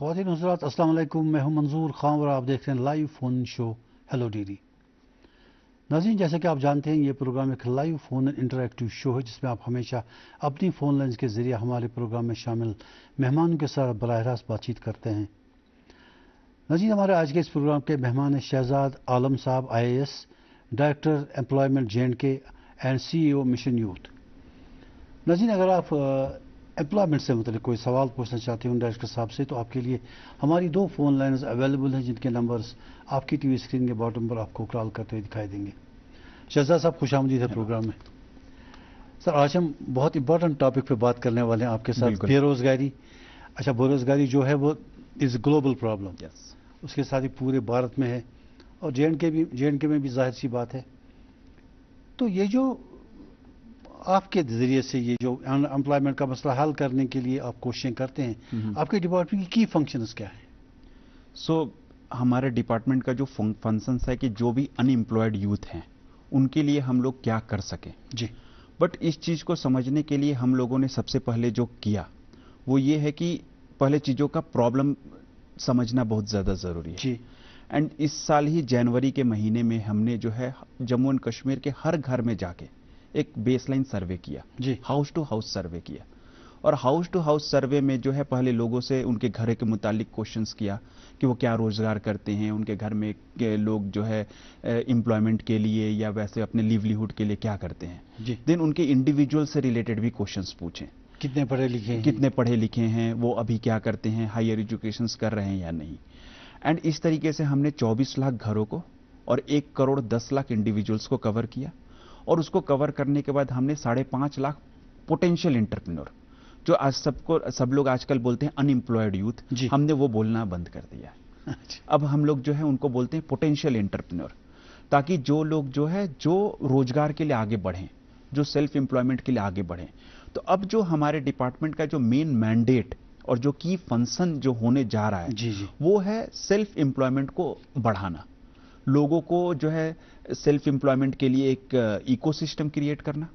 ख़वातीन हज़रात अस्सलाम वालेकुम, मैं हूं मंजूर खां और आप देख रहे हैं live phone show hello DD. नाज़रीन, जैसे कि आप जानते हैं ये प्रोग्राम एक लाइव फ़ोन इंटरैक्टिव शो है जिसमें आप हमेशा अपनी फ़ोन लाइन्स के ज़रिए हमारे प्रोग्राम में शामिल मेहमानों के साथ बराह रास्त बातचीत करते हैं। नाज़रीन, हमारे आज के इस प्रोग्राम के मेहमान हैं शहजाद आलम साहब, IAS, director employment J&K and CEO mission youth. नाज़रीन, अगर आप एम्प्लॉयमेंट से मतलब कोई सवाल पूछना चाहते हैं डायरेक्टर साहब से, तो आपके लिए हमारी 2 फ़ोन लाइन्स अवेलेबल हैं जिनके नंबर्स आपकी टीवी स्क्रीन के बॉटम पर आपको कॉल करते हुए दिखाई देंगे। शहजाद साहब, खुशामदीद है प्रोग्राम में। सर, आज हम बहुत इंपॉर्टेंट टॉपिक पे बात करने वाले हैं आपके साथ, बेरोज़गारी। अच्छा, बेरोज़गारी जो है वो इज़ ग्लोबल प्रॉब्लम, उसके साथ ही पूरे भारत में है और J&K में भी जाहिर सी बात है। तो ये जो आपके ज़रिए से ये जो एम्प्लॉयमेंट का मसला हल करने के लिए आप कोशिशें करते हैं, आपके डिपार्टमेंट की फंक्शंस क्या है? हमारे डिपार्टमेंट का जो फंक्शंस है कि जो भी अनएम्प्लॉयड यूथ हैं उनके लिए हम लोग क्या कर सकें जी। बट इस चीज़ को समझने के लिए हम लोगों ने सबसे पहले जो किया वो ये है कि पहले चीज़ों का प्रॉब्लम समझना बहुत ज़्यादा ज़रूरी है जी। एंड इस साल ही जनवरी के महीने में हमने जो है जम्मू एंड कश्मीर के हर घर में जाके एक बेसलाइन सर्वे किया जी। हाउस टू हाउस सर्वे किया और हाउस टू हाउस सर्वे में जो है पहले लोगों से उनके घर के मुतालिक क्वेश्चंस किया कि वो क्या रोजगार करते हैं, उनके घर में के लोग जो है एम्प्लॉयमेंट के लिए या वैसे अपने लिवलीहुड के लिए क्या करते हैं। देन उनके इंडिविजुअल से रिलेटेड भी क्वेश्चंस पूछें, कितने पढ़े लिखे हैं, वो अभी क्या करते हैं, हायर एजुकेशन कर रहे हैं या नहीं। एंड इस तरीके से हमने 24 लाख घरों को और 1 करोड़ 10 लाख इंडिविजुअल्स को कवर किया और उसको कवर करने के बाद हमने 5.5 लाख पोटेंशियल एंटरप्रेन्योर, जो आज सब लोग आजकल बोलते हैं अनएम्प्लॉयड यूथ, हमने वो बोलना बंद कर दिया। अब हम लोग जो है उनको बोलते हैं पोटेंशियल एंटरप्रेन्योर, ताकि जो लोग जो है जो रोजगार के लिए आगे बढ़ें, जो सेल्फ एम्प्लॉयमेंट के लिए आगे बढ़ें। तो अब जो हमारे डिपार्टमेंट का जो मेन मैंडेट और जो की फंक्शन जो होने जा रहा है वो है सेल्फ एम्प्लॉयमेंट को बढ़ाना, लोगों को जो है सेल्फ एम्प्लॉयमेंट के लिए एक इकोसिस्टम क्रिएट करना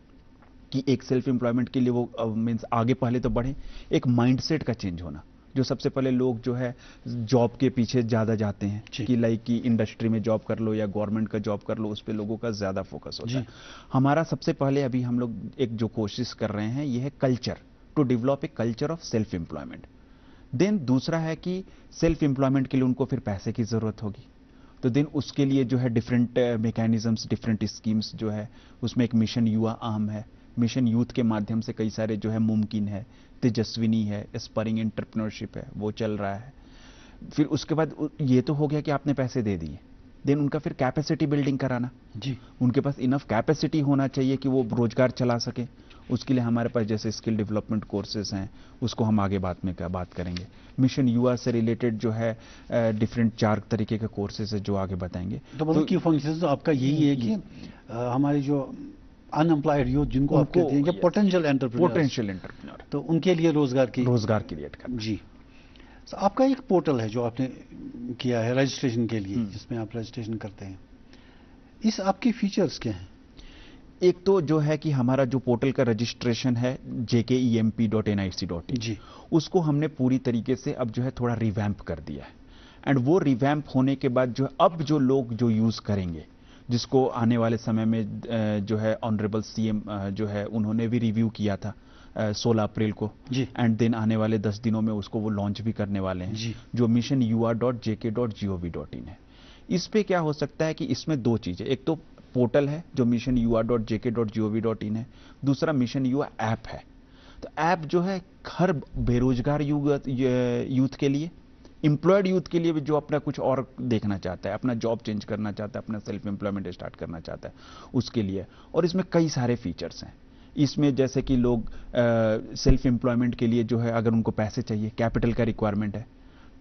कि एक सेल्फ एम्प्लॉयमेंट के लिए वो मीन्स आगे पहले तो बढ़े, एक माइंडसेट का चेंज होना। जो सबसे पहले लोग जो है जॉब के पीछे ज़्यादा जाते हैं कि लाइक कि इंडस्ट्री में जॉब कर लो या गवर्नमेंट का जॉब कर लो, उस पर लोगों का ज़्यादा फोकस होता है। हमारा सबसे पहले अभी हम लोग एक जो कोशिश कर रहे हैं ये है culture, to develop a culture of self employment. Then दूसरा है कि सेल्फ एम्प्लॉयमेंट के लिए उनको फिर पैसे की ज़रूरत होगी, तो देन उसके लिए जो है डिफरेंट मैकेनिज्म्स, डिफरेंट स्कीम्स जो है, उसमें एक मिशन युवा आम है, मिशन यूथ के माध्यम से कई सारे जो है मुमकिन है, तेजस्विनी है, एस्पायरिंग एंटरप्रेन्योरशिप है, वो चल रहा है। फिर उसके बाद ये तो हो गया कि आपने पैसे दे दिए, देन उनका फिर कैपेसिटी बिल्डिंग कराना जी, उनके पास इनफ कैपेसिटी होना चाहिए कि वो रोजगार चला सके। उसके लिए हमारे पास जैसे स्किल डेवलपमेंट कोर्सेज हैं, उसको हम आगे बाद में बात करेंगे। मिशन युवा से रिलेटेड जो है डिफरेंट 4 तरीके के कोर्सेज है जो आगे बताएंगे। तो मतलब की फंक्शन आपका यही है कि हमारे जो अनएम्प्लॉयड यूथ जिनको आप कहते हैं कि पोटेंशियल एंटरप्रेन्योर, तो उनके लिए रोजगार क्रिएट करना जी। तो आपका एक पोर्टल है जो आपने किया है रजिस्ट्रेशन के लिए, जिसमें आप रजिस्ट्रेशन करते हैं, इस आपके फीचर्स क्या हैं? एक तो जो है कि हमारा जो पोर्टल का रजिस्ट्रेशन है jkemp.nic.in जी, उसको हमने पूरी तरीके से अब जो है थोड़ा रिवैम्प कर दिया है। एंड वो रिवैम्प होने के बाद जो अब जो लोग जो यूज करेंगे, जिसको आने वाले समय में जो है ऑनरेबल CM जो है उन्होंने भी रिव्यू किया था 16 अप्रैल को जी, एंड देन आने वाले 10 दिनों में उसको वो लॉन्च भी करने वाले हैं जी, जो missionua.jk.gov.in है। इस पे क्या हो सकता है कि इसमें 2 चीजें, एक तो पोर्टल है जो missionua.jk.gov.in है, दूसरा मिशन युवा ऐप है। तो ऐप जो है हर बेरोजगार यूथ के लिए, एम्प्लॉयड यूथ के लिए भी जो अपना कुछ और देखना चाहता है, अपना जॉब चेंज करना चाहता है, अपना सेल्फ एम्प्लॉयमेंट स्टार्ट करना चाहता है, उसके लिए। और इसमें कई सारे फीचर्स हैं। इसमें जैसे कि लोग सेल्फ एम्प्लॉयमेंट के लिए जो है अगर उनको पैसे चाहिए, कैपिटल का रिक्वायरमेंट है,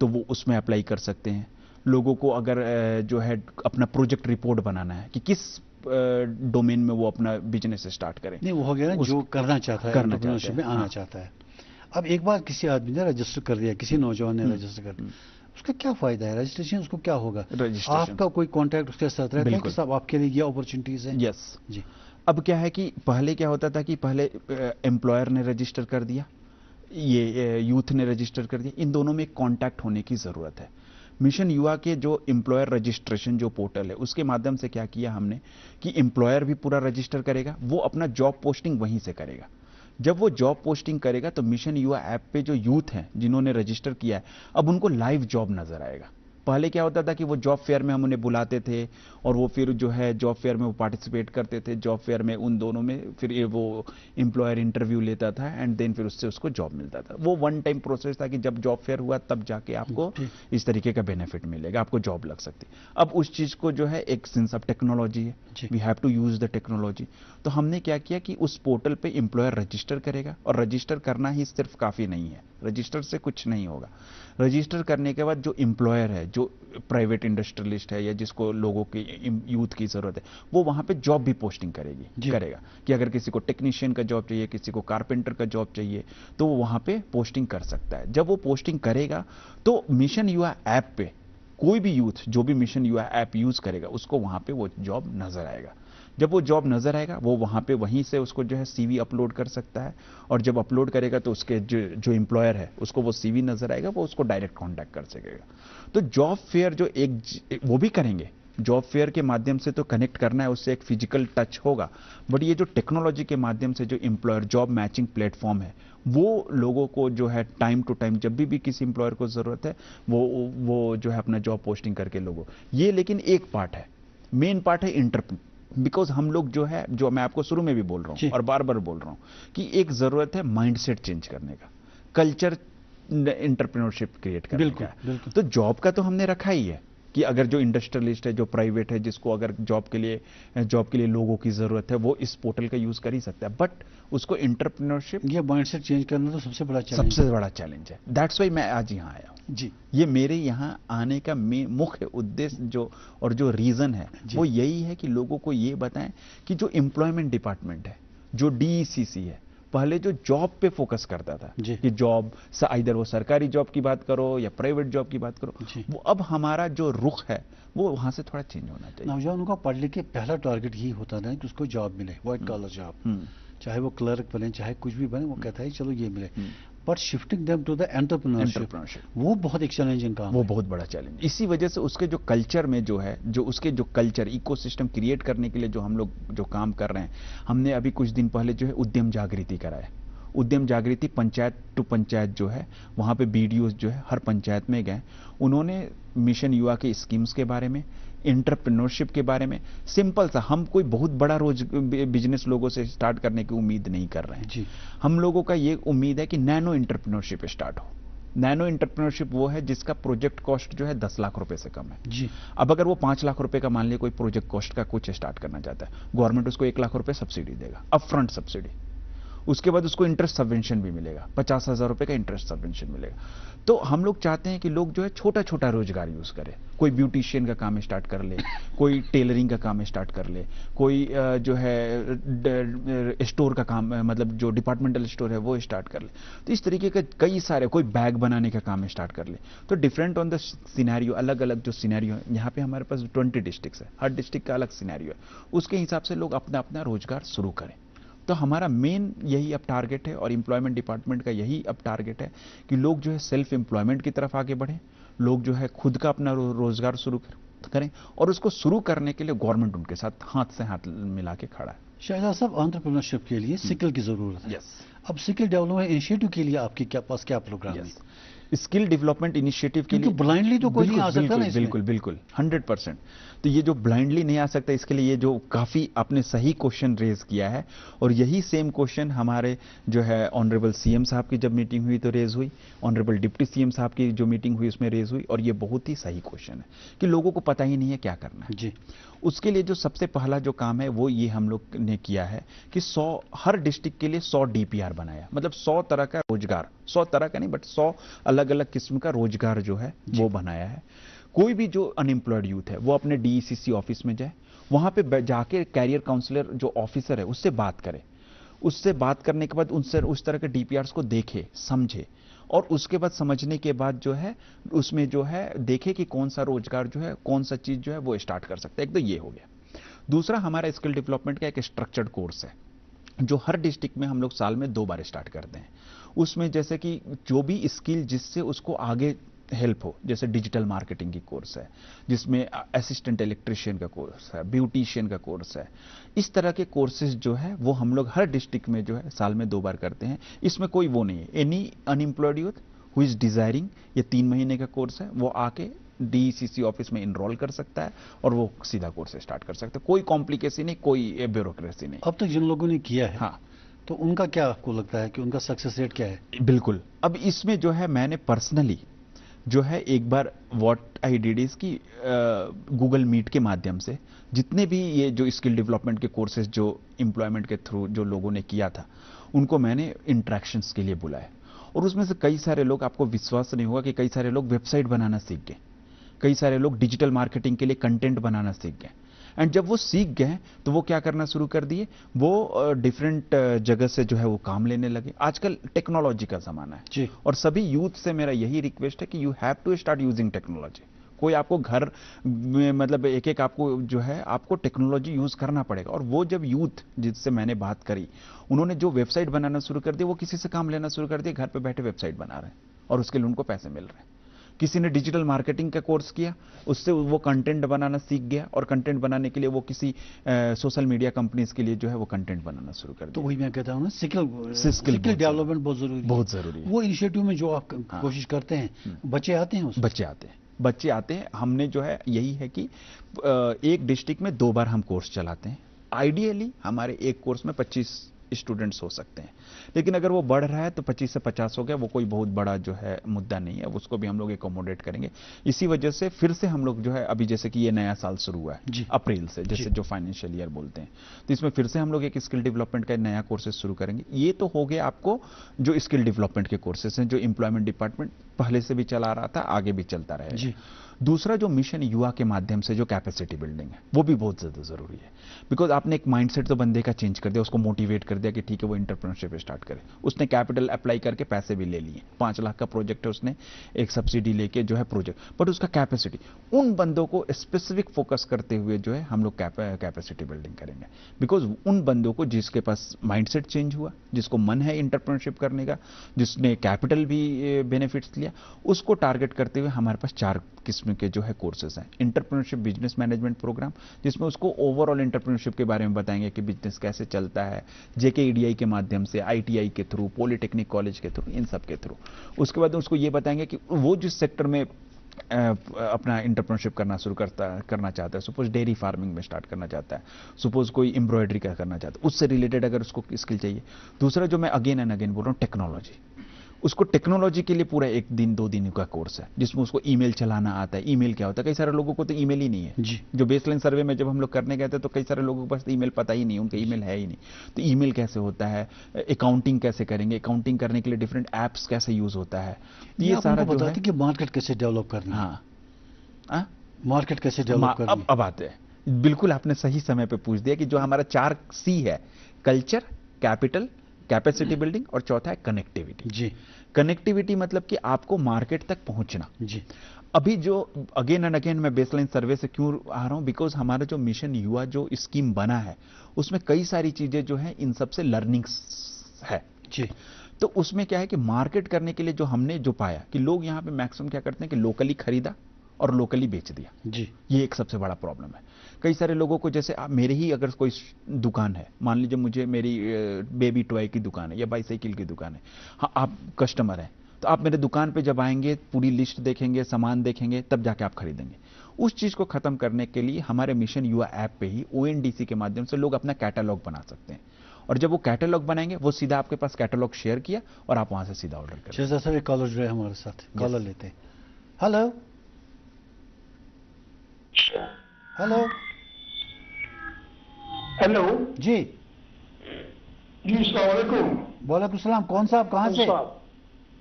तो वो उसमें अप्लाई कर सकते हैं। लोगों को अगर जो है अपना प्रोजेक्ट रिपोर्ट बनाना है कि किस डोमेन में वो अपना बिजनेस स्टार्ट करें, नहीं वो हो गया ना, जो करना चाहता है, एंटरप्रेन्योरशिप में आना चाहता है। अब एक बार किसी आदमी ने रजिस्टर कर दिया, किसी नौजवान ने रजिस्टर कर दिया, उसका क्या फायदा है? रजिस्ट्रेशन उसको क्या होगा? आपका कोई कांटेक्ट उसके साथ रहता है कि साहब आपके लिए ये अपॉर्चुनिटीज हैं? यस जी। अब क्या है कि पहले क्या होता था कि पहले एम्प्लॉयर ने रजिस्टर कर दिया, ये यूथ ने रजिस्टर कर दिया, इन दोनों में कांटेक्ट होने की जरूरत है। मिशन युवा के जो एम्प्लॉयर रजिस्ट्रेशन जो पोर्टल है उसके माध्यम से क्या किया हमने कि एम्प्लॉयर भी पूरा रजिस्टर करेगा, वो अपना जॉब पोस्टिंग वहीं से करेगा। जब वो जॉब पोस्टिंग करेगा तो मिशन युवा ऐप पे जो यूथ हैं जिन्होंने रजिस्टर किया है, अब उनको लाइव जॉब नजर आएगा। पहले क्या होता था कि वो जॉब फेयर में हम उन्हें बुलाते थे और वो फिर जो है जॉब फेयर में वो पार्टिसिपेट करते थे, जॉब फेयर में उन दोनों में फिर वो एम्प्लॉयर इंटरव्यू लेता था एंड देन फिर उससे उसको जॉब मिलता था। वो वन टाइम प्रोसेस था कि जब जॉब फेयर हुआ तब जाके आपको इस तरीके का बेनिफिट मिलेगा, आपको जॉब लग सकती। अब उस चीज को जो है एक सेंस ऑफ टेक्नोलॉजी है, we have to use the technology. तो हमने क्या किया कि उस पोर्टल पे एम्प्लॉयर रजिस्टर करेगा, और रजिस्टर करना ही सिर्फ काफी नहीं है, रजिस्टर से कुछ नहीं होगा। रजिस्टर करने के बाद जो एम्प्लॉयर है, जो प्राइवेट इंडस्ट्रियलिस्ट है या जिसको लोगों की यूथ की जरूरत है, वो वहां पे जॉब भी पोस्टिंग करेगा कि अगर किसी को टेक्नीशियन का जॉब चाहिए, किसी को कारपेंटर का जॉब चाहिए, तो वो वहां पे पोस्टिंग कर सकता है। जब वो पोस्टिंग करेगा तो मिशन युवा ऐप पे कोई भी यूथ जो भी मिशन युवा ऐप यूज करेगा उसको वहां पे वो जॉब नजर आएगा। जब वो जॉब नजर आएगा वो वहां पे वहीं से उसको जो है सीवी अपलोड कर सकता है, और जब अपलोड करेगा तो उसके जो एम्प्लॉयर है उसको वो सीवी नजर आएगा, वो उसको डायरेक्ट कांटेक्ट कर सकेगा। तो जॉब फेयर जो एक वो भी करेंगे, जॉब फेयर के माध्यम से तो कनेक्ट करना है, उससे एक फिजिकल टच होगा, बट ये जो टेक्नोलॉजी के माध्यम से जो एम्प्लॉयर जॉब मैचिंग प्लेटफॉर्म है वो लोगों को जो है टाइम टू टाइम जब भी किसी एम्प्लॉयर को जरूरत है वो जो है अपना जॉब पोस्टिंग करके लोगों, ये लेकिन एक पार्ट है। मेन पार्ट है इंटरप्रेन्योर, बिकॉज हम लोग जो है, जो मैं आपको शुरू में भी बोल रहा हूं और बार बार बोल रहा हूं कि एक जरूरत है माइंडसेट चेंज करने का, कल्चर एंटरप्रेन्योरशिप क्रिएट करने का। तो जॉब का तो हमने रखा ही है कि अगर जो इंडस्ट्रियलिस्ट है, जो प्राइवेट है, जिसको अगर जॉब के लिए लोगों की जरूरत है, वो इस पोर्टल का यूज कर ही सकता है, बट उसको एंटरप्रेन्योरशिप, ये माइंडसेट चेंज करना तो सबसे बड़ा चैलेंज है। दैट्स वाई मैं आज यहाँ आया हूँ जी। ये मेरे यहाँ आने का मुख्य उद्देश्य जो रीजन है वो यही है कि लोगों को ये बताएं कि जो एम्प्लॉयमेंट डिपार्टमेंट है, जो डीईसीसी है, पहले जो जॉब पे फोकस करता था कि जॉब इधर वो सरकारी जॉब की बात करो या प्राइवेट जॉब की बात करो, वो अब हमारा जो रुख है वो वहां से थोड़ा चेंज होना चाहिए। नौजवानों का पढ़ लिख के पहला टारगेट ही होता था कि उसको जॉब मिले, व्हाइट कॉलर जॉब, चाहे वो क्लर्क बने चाहे कुछ भी बने, वो कहता है चलो ये मिले। But shifting them to the entrepreneurship, वो बहुत एक चैलेंजिंग काम है, वो बहुत बड़ा चैलेंज। इसी वजह से उसके जो कल्चर में जो है, जो उसके जो कल्चर इकोसिस्टम क्रिएट करने के लिए जो हम लोग जो काम कर रहे हैं, हमने अभी कुछ दिन पहले जो है उद्यम जागृति कराया। उद्यम जागृति पंचायत टू पंचायत जो है, वहां पे बीडीओ जो है हर पंचायत में गए, उन्होंने मिशन युवा के स्कीम्स के बारे में, एंटरप्रेन्योरशिप के बारे में, सिंपल सा, हम कोई बहुत बड़ा बिजनेस लोगों से स्टार्ट करने की उम्मीद नहीं कर रहे हैं जी। हम लोगों का ये उम्मीद है कि नैनो एंटरप्रेन्योरशिप स्टार्ट हो। नैनो एंटरप्रेन्योरशिप वो है जिसका प्रोजेक्ट कॉस्ट जो है 10 लाख रुपए से कम है जी। अब अगर वो 5 लाख रुपए का मान लिया कोई प्रोजेक्ट कॉस्ट का कुछ स्टार्ट करना चाहता है, गवर्नमेंट उसको 1 लाख रुपए सब्सिडी देगा, अपफ्रंट सब्सिडी। उसके बाद उसको इंटरेस्ट सबवेंशन भी मिलेगा, 50,000 रुपए का इंटरेस्ट सबवेंशन मिलेगा। तो हम लोग चाहते हैं कि लोग जो है छोटा छोटा रोजगार यूज करें, कोई ब्यूटिशियन का काम स्टार्ट कर ले, कोई टेलरिंग का काम स्टार्ट कर ले, कोई जो है स्टोर का काम, मतलब जो डिपार्टमेंटल स्टोर है वो स्टार्ट कर ले। तो इस तरीके का कई सारे, कोई बैग बनाने का काम स्टार्ट कर ले। तो डिफरेंट ऑन द सिनेरियो, अलग अलग जो सिनेरियो है, यहाँ पे हमारे पास 20 डिस्ट्रिक्ट है, हर डिस्ट्रिक्ट का अलग सिनेरियो है, उसके हिसाब से लोग अपना अपना रोजगार शुरू करें। तो हमारा मेन यही अब टारगेट है, और एम्प्लॉयमेंट डिपार्टमेंट का यही अब टारगेट है कि लोग जो है सेल्फ एम्प्लॉयमेंट की तरफ आगे बढ़ें, लोग जो है खुद का अपना रोजगार शुरू करें, और उसको शुरू करने के लिए गवर्नमेंट उनके साथ हाथ से हाथ मिला के खड़ा है। शाहजाद साहब, एंटरप्रेन्योरशिप के लिए स्किल की जरूरत है। अब स्किल डेवलपमेंट इनिशिएटिव के लिए आपके पास क्या प्रोग्राम है? स्किल डेवलपमेंट इनिशिएटिव के लिए ब्लाइंडली तो कोई नहीं आ सकता ना इसमें। बिल्कुल 100%। तो ये जो ब्लाइंडली नहीं आ सकता, इसके लिए ये जो काफी आपने सही क्वेश्चन रेज किया है, और यही सेम क्वेश्चन हमारे जो है ऑनरेबल सीएम साहब की जब मीटिंग हुई तो रेज हुई, ऑनरेबल डिप्टी सीएम साहब की जो मीटिंग हुई उसमें रेज हुई, और ये बहुत ही सही क्वेश्चन है कि लोगों को पता ही नहीं है क्या करना है जी। उसके लिए जो सबसे पहला जो काम है वो ये हम लोग ने किया है कि 100 हर डिस्ट्रिक्ट के लिए 100 डीपीआर बनाया, मतलब 100 तरह का रोजगार, 100 तरह का नहीं बट 100 अलग अलग किस्म का रोजगार जो है वो बनाया है। कोई भी जो अनएम्प्लॉयड यूथ है वो अपने डीईसीसी ऑफिस में जाए, वहां पे जाके कैरियर काउंसलर जो ऑफिसर है उससे बात करे, उससे बात करने के बाद उनसे उस तरह के डीपीआर्स को देखे, समझे, और उसके बाद समझने के बाद जो है उसमें जो है देखे कि कौन सा रोजगार जो है, कौन सा चीज जो है वो स्टार्ट कर सकते हैं। एक तो ये हो गया। दूसरा, हमारा स्किल डेवलपमेंट का एक स्ट्रक्चर्ड कोर्स है जो हर डिस्ट्रिक्ट में हम लोग साल में 2 बार स्टार्ट करते हैं। उसमें जैसे कि जो भी स्किल जिससे उसको आगे हेल्प हो, जैसे डिजिटल मार्केटिंग की कोर्स है, जिसमें असिस्टेंट इलेक्ट्रिशियन का कोर्स है, ब्यूटिशियन का कोर्स है। इस तरह के कोर्सेज जो है वो हम लोग हर डिस्ट्रिक्ट में जो है साल में 2 बार करते हैं। इसमें कोई वो नहीं है, any unemployed youth who is desiring, ये 3 महीने का कोर्स है, वो आके डीसीसी ऑफिस में इनरोल कर सकता है और वो सीधा कोर्स स्टार्ट कर सकता है। कोई कॉम्प्लिकेशन नहीं, कोई ब्यूरोक्रेसी नहीं। अब तक जिन लोगों ने किया है, हाँ, तो उनका क्या आपको लगता है कि उनका सक्सेस रेट क्या है? बिल्कुल। अब इसमें जो है मैंने पर्सनली जो है एक बार व्हाट आई डिड इज कि गूगल मीट के माध्यम से जितने भी ये जो स्किल डेवलपमेंट के कोर्सेज जो एम्प्लॉयमेंट के थ्रू जो लोगों ने किया था, उनको मैंने इंटरेक्शंस के लिए बुलाया। और उसमें से कई सारे लोग, आपको विश्वास नहीं होगा कि कई सारे लोग वेबसाइट बनाना सीख गए, कई सारे लोग डिजिटल मार्केटिंग के लिए कंटेंट बनाना सीख गए। एंड जब वो सीख गए तो वो क्या करना शुरू कर दिए, वो डिफरेंट जगह से जो है वो काम लेने लगे। आजकल टेक्नोलॉजी का जमाना है जी। और सभी यूथ से मेरा यही रिक्वेस्ट है कि you have to start using technology. कोई आपको घर में मतलब एक एक आपको जो है आपको टेक्नोलॉजी यूज करना पड़ेगा। और वो जब यूथ जिससे मैंने बात करी, उन्होंने जो वेबसाइट बनाना शुरू कर दिया, वो किसी से काम लेना शुरू कर दिया, घर पे बैठे वेबसाइट बना रहे हैं और उसके लिए उनको पैसे मिल रहे हैं। किसी ने डिजिटल मार्केटिंग का कोर्स किया, उससे वो कंटेंट बनाना सीख गया और कंटेंट बनाने के लिए वो किसी सोशल मीडिया कंपनीज के लिए जो है वो कंटेंट बनाना शुरू कर तो दिया। वही मैं कहता हूँ ना, स्किल डेवलपमेंट बहुत जरूरी है। बहुत जरूरी है। वो इनिशिएटिव में जो आप हाँ। कोशिश करते हैं, बच्चे आते हैं उसमें? बच्चे आते हैं। हमने जो है यही है कि एक डिस्ट्रिक्ट में 2 बार हम कोर्स चलाते हैं। आइडियली हमारे एक कोर्स में 25 स्टूडेंट्स हो सकते हैं, लेकिन अगर वो बढ़ रहा है तो 25 से 50 हो गया, वो कोई बहुत बड़ा जो है मुद्दा नहीं है, उसको भी हम लोग एकोमोडेट करेंगे। इसी वजह से फिर से हम लोग जो है अभी जैसे कि ये नया साल शुरू हुआ है अप्रैल से, जैसे जो फाइनेंशियल ईयर बोलते हैं, तो इसमें फिर से हम लोग एक स्किल डेवलपमेंट का नया कोर्सेज शुरू करेंगे। ये तो हो गया आपको जो स्किल डेवलपमेंट के कोर्सेज हैं, जो एम्प्लॉयमेंट डिपार्टमेंट पहले से भी चला रहा था, आगे भी चलता रहेगा। दूसरा जो मिशन युवा के माध्यम से जो कैपेसिटी बिल्डिंग है, वो भी बहुत ज्यादा जरूरी है। बिकॉज आपने एक माइंडसेट तो बंदे का चेंज कर दिया, उसको मोटिवेट कर दिया कि ठीक है वो एंटरप्रेन्योरशिप स्टार्ट करे। उसने कैपिटल अप्लाई करके पैसे भी ले लिए, 5 लाख का प्रोजेक्ट है, उसने एक सब्सिडी लेके जो है प्रोजेक्ट, बट उसका कैपेसिटी, उन बंदों को स्पेसिफिक फोकस करते हुए जो है हम लोग कैपेसिटी बिल्डिंग करेंगे। बिकॉज उन बंदों को जिसके पास माइंडसेट चेंज हुआ, जिसको मन है एंटरप्रेन्योरशिप करने का, जिसने कैपिटल भी बेनिफिट्स लिया, उसको टारगेट करते हुए हमारे पास 4 किस्म के जो है कोर्सेज हैं। एंटरप्रेन्योरशिप बिजनेस मैनेजमेंट प्रोग्राम, जिसमें उसको ओवरऑल एंटरप्रेन्योरशिप के बारे में बताएंगे कि बिजनेस कैसे चलता है, जेकेईडीआई के माध्यम से, आईटीआई के थ्रू, पॉलिटेक्निक कॉलेज के थ्रू, इन सब के थ्रू। उसके बाद उसको ये बताएंगे कि वो जिस सेक्टर में अपना एंटरप्रेन्योरशिप करना चाहता है, सपोज डेयरी फार्मिंग में स्टार्ट करना चाहता है, सपोज कोई एम्ब्रॉयडरी का करना चाहता है, उससे रिलेटेड अगर उसको स्किल चाहिए। दूसरा जो मैं अगेन एंड अगेन बोल रहा हूँ, टेक्नोलॉजी, उसको टेक्नोलॉजी के लिए पूरा 1 दिन 2 दिन का कोर्स है, जिसमें उसको ईमेल चलाना आता है। ईमेल क्या होता है, कई सारे लोगों को तो ईमेल ही नहीं है जी। जो बेसलाइन सर्वे में जब हम लोग करने गए थे, तो कई सारे लोगों के पास ईमेल पता ही नहीं, उनका ईमेल है ही नहीं। तो ईमेल कैसे होता है, अकाउंटिंग कैसे करेंगे, अकाउंटिंग करने के लिए डिफरेंट एप्स कैसे यूज होता है, ये सारा जो है कि मार्केट कैसे डेवलप करनी है। हाँ, मार्केट कैसे डेवलप करनी है। अब आते हैं, बिल्कुल आपने सही समय पे पूछ दिया कि जो हमारा 4 C है, कल्चर, कैपिटल, कैपेसिटी बिल्डिंग और चौथा है कनेक्टिविटी। जी। कनेक्टिविटी मतलब कि आपको मार्केट तक पहुंचना। जी। अभी जो अगेन एंड अगेन मैं बेसलाइन सर्वे से क्यों आ रहा हूं, बिकॉज हमारा जो मिशन युवा जो स्कीम बना है, उसमें कई सारी चीजें जो है इन सबसे लर्निंग्स है। जी। तो उसमें क्या है कि मार्केट करने के लिए जो हमने जो पाया कि लोग यहाँ पे मैक्सिमम क्या करते हैं कि लोकली खरीदा और लोकली बेच दिया। जी। ये एक सबसे बड़ा प्रॉब्लम है। कई सारे लोगों को, जैसे मेरे ही अगर कोई दुकान है, मान लीजिए मुझे मेरी बेबी टॉय की दुकान है या बाईसाइकिल की दुकान है, हाँ आप कस्टमर हैं, तो आप मेरे दुकान पे जब आएंगे, पूरी लिस्ट देखेंगे, सामान देखेंगे, तब जाके आप खरीदेंगे। उस चीज को खत्म करने के लिए हमारे मिशन युवा ऐप पे ही ONDC के माध्यम से लोग अपना कैटलॉग बना सकते हैं, और जब वो कैटलॉग बनाएंगे, वो सीधा आपके पास कैटलॉग शेयर किया और आप वहां से सीधा ऑर्डर करें। शहजाद साहब, एक कॉलर जुड़े हमारे साथ, कॉलर लेते हैं। हेलो हेलो हेलो जी। जी अस्सलाम वालेकुम। वालेकुम सलाम। कौन साहब, कहाँ से?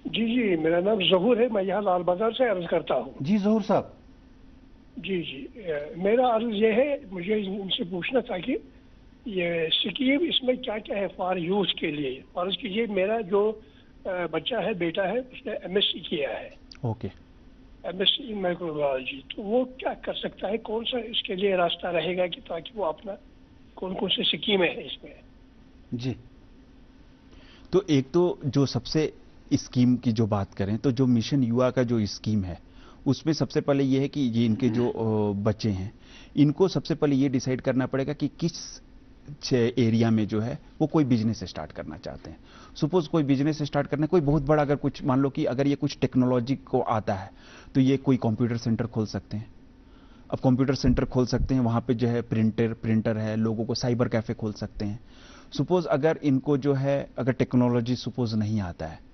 जी जी, मेरा नाम जहूर है, मैं यहाँ लाल बाजार से अर्ज करता हूँ। जी जहूर साहब। जी जी, मेरा अर्ज ये है, मुझे इनसे पूछना था कि ये स्कीम इसमें क्या क्या है फॉर यूथ के लिए। फर्ज कीजिए मेरा जो बच्चा है, बेटा है, उसने MSc किया है, ओके, MSc इन माइक्रोबायोलॉजी, तो वो क्या कर सकता है, कौन सा इसके लिए रास्ता रहेगा कि ताकि वो अपना कौन कौन सी स्कीमें हैं इसमें? जी। तो एक तो जो सबसे स्कीम की जो बात करें तो जो मिशन युवा का जो स्कीम है उसमें सबसे पहले ये है कि ये इनके जो बच्चे हैं इनको सबसे पहले ये डिसाइड करना पड़ेगा कि किस एरिया में जो है वो कोई बिजनेस स्टार्ट करना चाहते हैं। सपोज कोई बिजनेस स्टार्ट करना है, कोई बहुत बड़ा, अगर कुछ मान लो कि अगर ये कुछ टेक्नोलॉजी को आता है तो ये कोई कंप्यूटर सेंटर खोल सकते हैं। अब कंप्यूटर सेंटर खोल सकते हैं, वहां पे जो है प्रिंटर है, लोगों को साइबर कैफे खोल सकते हैं। सपोज अगर इनको जो है अगर टेक्नोलॉजी सपोज नहीं आता है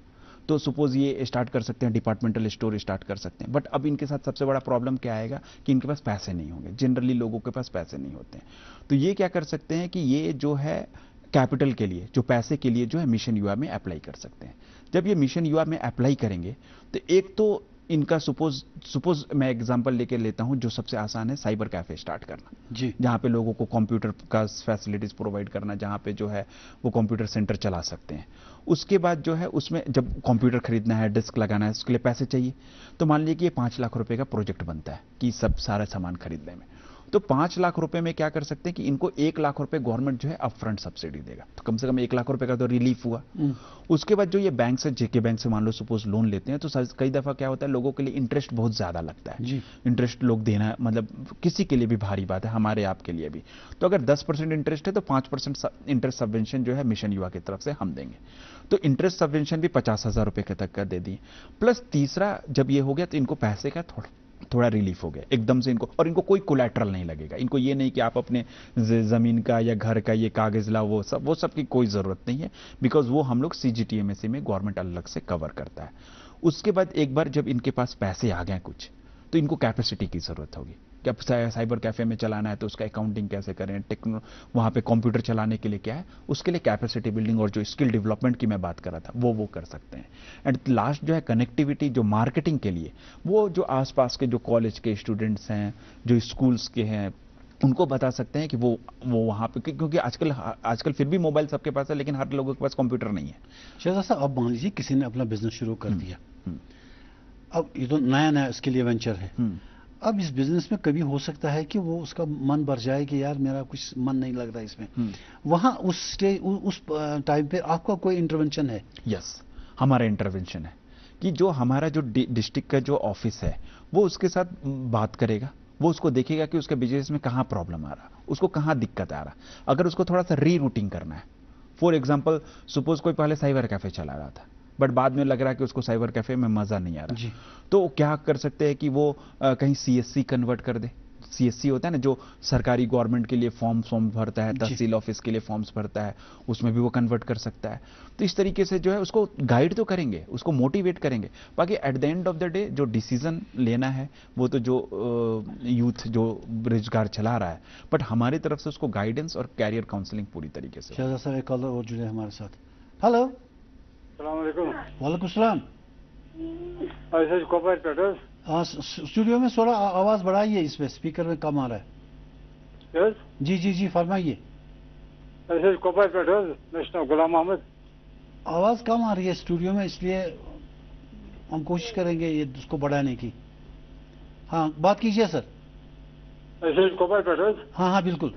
तो सपोज ये स्टार्ट कर सकते हैं, डिपार्टमेंटल स्टोर स्टार्ट कर सकते हैं। बट अब इनके साथ सबसे बड़ा प्रॉब्लम क्या आएगा कि इनके पास पैसे नहीं होंगे, जनरली लोगों के पास पैसे नहीं होते हैं। तो ये क्या कर सकते हैं कि ये जो है कैपिटल के लिए, जो पैसे के लिए जो है मिशन युवा में अप्लाई कर सकते हैं। जब ये मिशन युवा में अप्लाई करेंगे तो एक तो इनका सपोज मैं एग्जांपल लेके लेता हूं, जो सबसे आसान है साइबर कैफे स्टार्ट करना जी, जहां पे लोगों को कंप्यूटर का फैसिलिटीज प्रोवाइड करना, जहां पे जो है वो कंप्यूटर सेंटर चला सकते हैं। उसके बाद जो है उसमें जब कंप्यूटर खरीदना है, डिस्क लगाना है, उसके लिए पैसे चाहिए। तो मान लीजिए कि ये 5 लाख रुपए का प्रोजेक्ट बनता है कि सब सारा सामान खरीदने में, तो 5 लाख रुपए में क्या कर सकते हैं कि इनको 1 लाख रुपए गवर्नमेंट जो है अपफ्रंट सब्सिडी देगा, तो कम से कम 1 लाख रुपए का तो रिलीफ हुआ। उसके बाद जो ये बैंक से, जेके बैंक से मान लो सपोज लोन लेते हैं, तो कई दफा क्या होता है लोगों के लिए इंटरेस्ट बहुत ज्यादा लगता है जी। इंटरेस्ट लोग देना मतलब किसी के लिए भी भारी बात है, हमारे आपके लिए भी। तो अगर 10% इंटरेस्ट है तो 5% इंटरेस्ट सबवेंशन जो है मिशन युवा की तरफ से हम देंगे। तो इंटरेस्ट सबवेंशन भी 50,000 रुपए के तक का दे दिए। प्लस तीसरा जब ये हो गया तो इनको पैसे का थोड़ा रिलीफ हो गया एकदम से इनको, और इनको कोई कोलैटरल नहीं लगेगा। इनको ये नहीं कि आप अपने जमीन का या घर का ये कागज ला, वो सब की कोई जरूरत नहीं है, बिकॉज वो हम लोग CGTMSE में गवर्नमेंट अलग से कवर करता है। उसके बाद एक बार जब इनके पास पैसे आ गए कुछ, तो इनको कैपेसिटी की जरूरत होगी कि अब साइबर कैफे में चलाना है तो उसका अकाउंटिंग कैसे करें, वहां पे कंप्यूटर चलाने के लिए क्या है, उसके लिए कैपेसिटी बिल्डिंग और जो स्किल डेवलपमेंट की मैं बात कर रहा था वो कर सकते हैं। एंड लास्ट जो है कनेक्टिविटी, जो मार्केटिंग के लिए, वो जो आसपास के जो कॉलेज के स्टूडेंट्स हैं, जो स्कूल्स के हैं, उनको बता सकते हैं कि वो वहां पे, क्योंकि आजकल फिर भी मोबाइल सबके पास है लेकिन हर लोगों के पास कंप्यूटर नहीं है। शहजाद साहब, अब मान लीजिए किसी ने अपना बिजनेस शुरू कर दिया, अब ये तो नया इसके लिए वेंचर है। अब इस बिजनेस में कभी हो सकता है कि वो उसका मन भर जाए कि यार मेरा कुछ मन नहीं लग रहा इसमें, वहां उस टाइम पे आपका कोई इंटरवेंशन है? यस, हमारा इंटरवेंशन है कि जो हमारा जो डिस्ट्रिक्ट का जो ऑफिस है वो उसके साथ बात करेगा, वो उसको देखेगा कि उसके बिजनेस में कहां प्रॉब्लम आ रहा, उसको कहां दिक्कत आ रहा। अगर उसको थोड़ा सा रीरूटिंग करना है, फॉर एग्जांपल सपोज कोई पहले साइबर कैफे चला रहा था बट बाद में लग रहा है कि उसको साइबर कैफे में मजा नहीं आ रहा, तो क्या कर सकते हैं कि वो कहीं CSC कन्वर्ट कर दे। CSC होता है ना जो सरकारी गवर्नमेंट के लिए फॉर्म भरता है, तहसील ऑफिस के लिए फॉर्म्स भरता है, उसमें भी वो कन्वर्ट कर सकता है। तो इस तरीके से जो है उसको गाइड तो करेंगे, उसको मोटिवेट करेंगे, बाकी at the end of the day जो डिसीजन लेना है वो तो जो यूथ जो रोजगार चला रहा है, बट हमारी तरफ से उसको गाइडेंस और कैरियर काउंसलिंग पूरी तरीके से। शहजाद साहब, एक कॉलर और जुड़े हमारे साथ। हेलो, वालेकुम सलाम। स्टूडियो में थोड़ा आवाज बढ़ाइए, इसमें स्पीकर में कम आ रहा है। जी फरमाइए। गुलाम अहमद, आवाज कम आ रही है स्टूडियो में, इसलिए हम कोशिश करेंगे ये उसको बढ़ाने की। हाँ, बात कीजिए सर। हाँ बिल्कुल।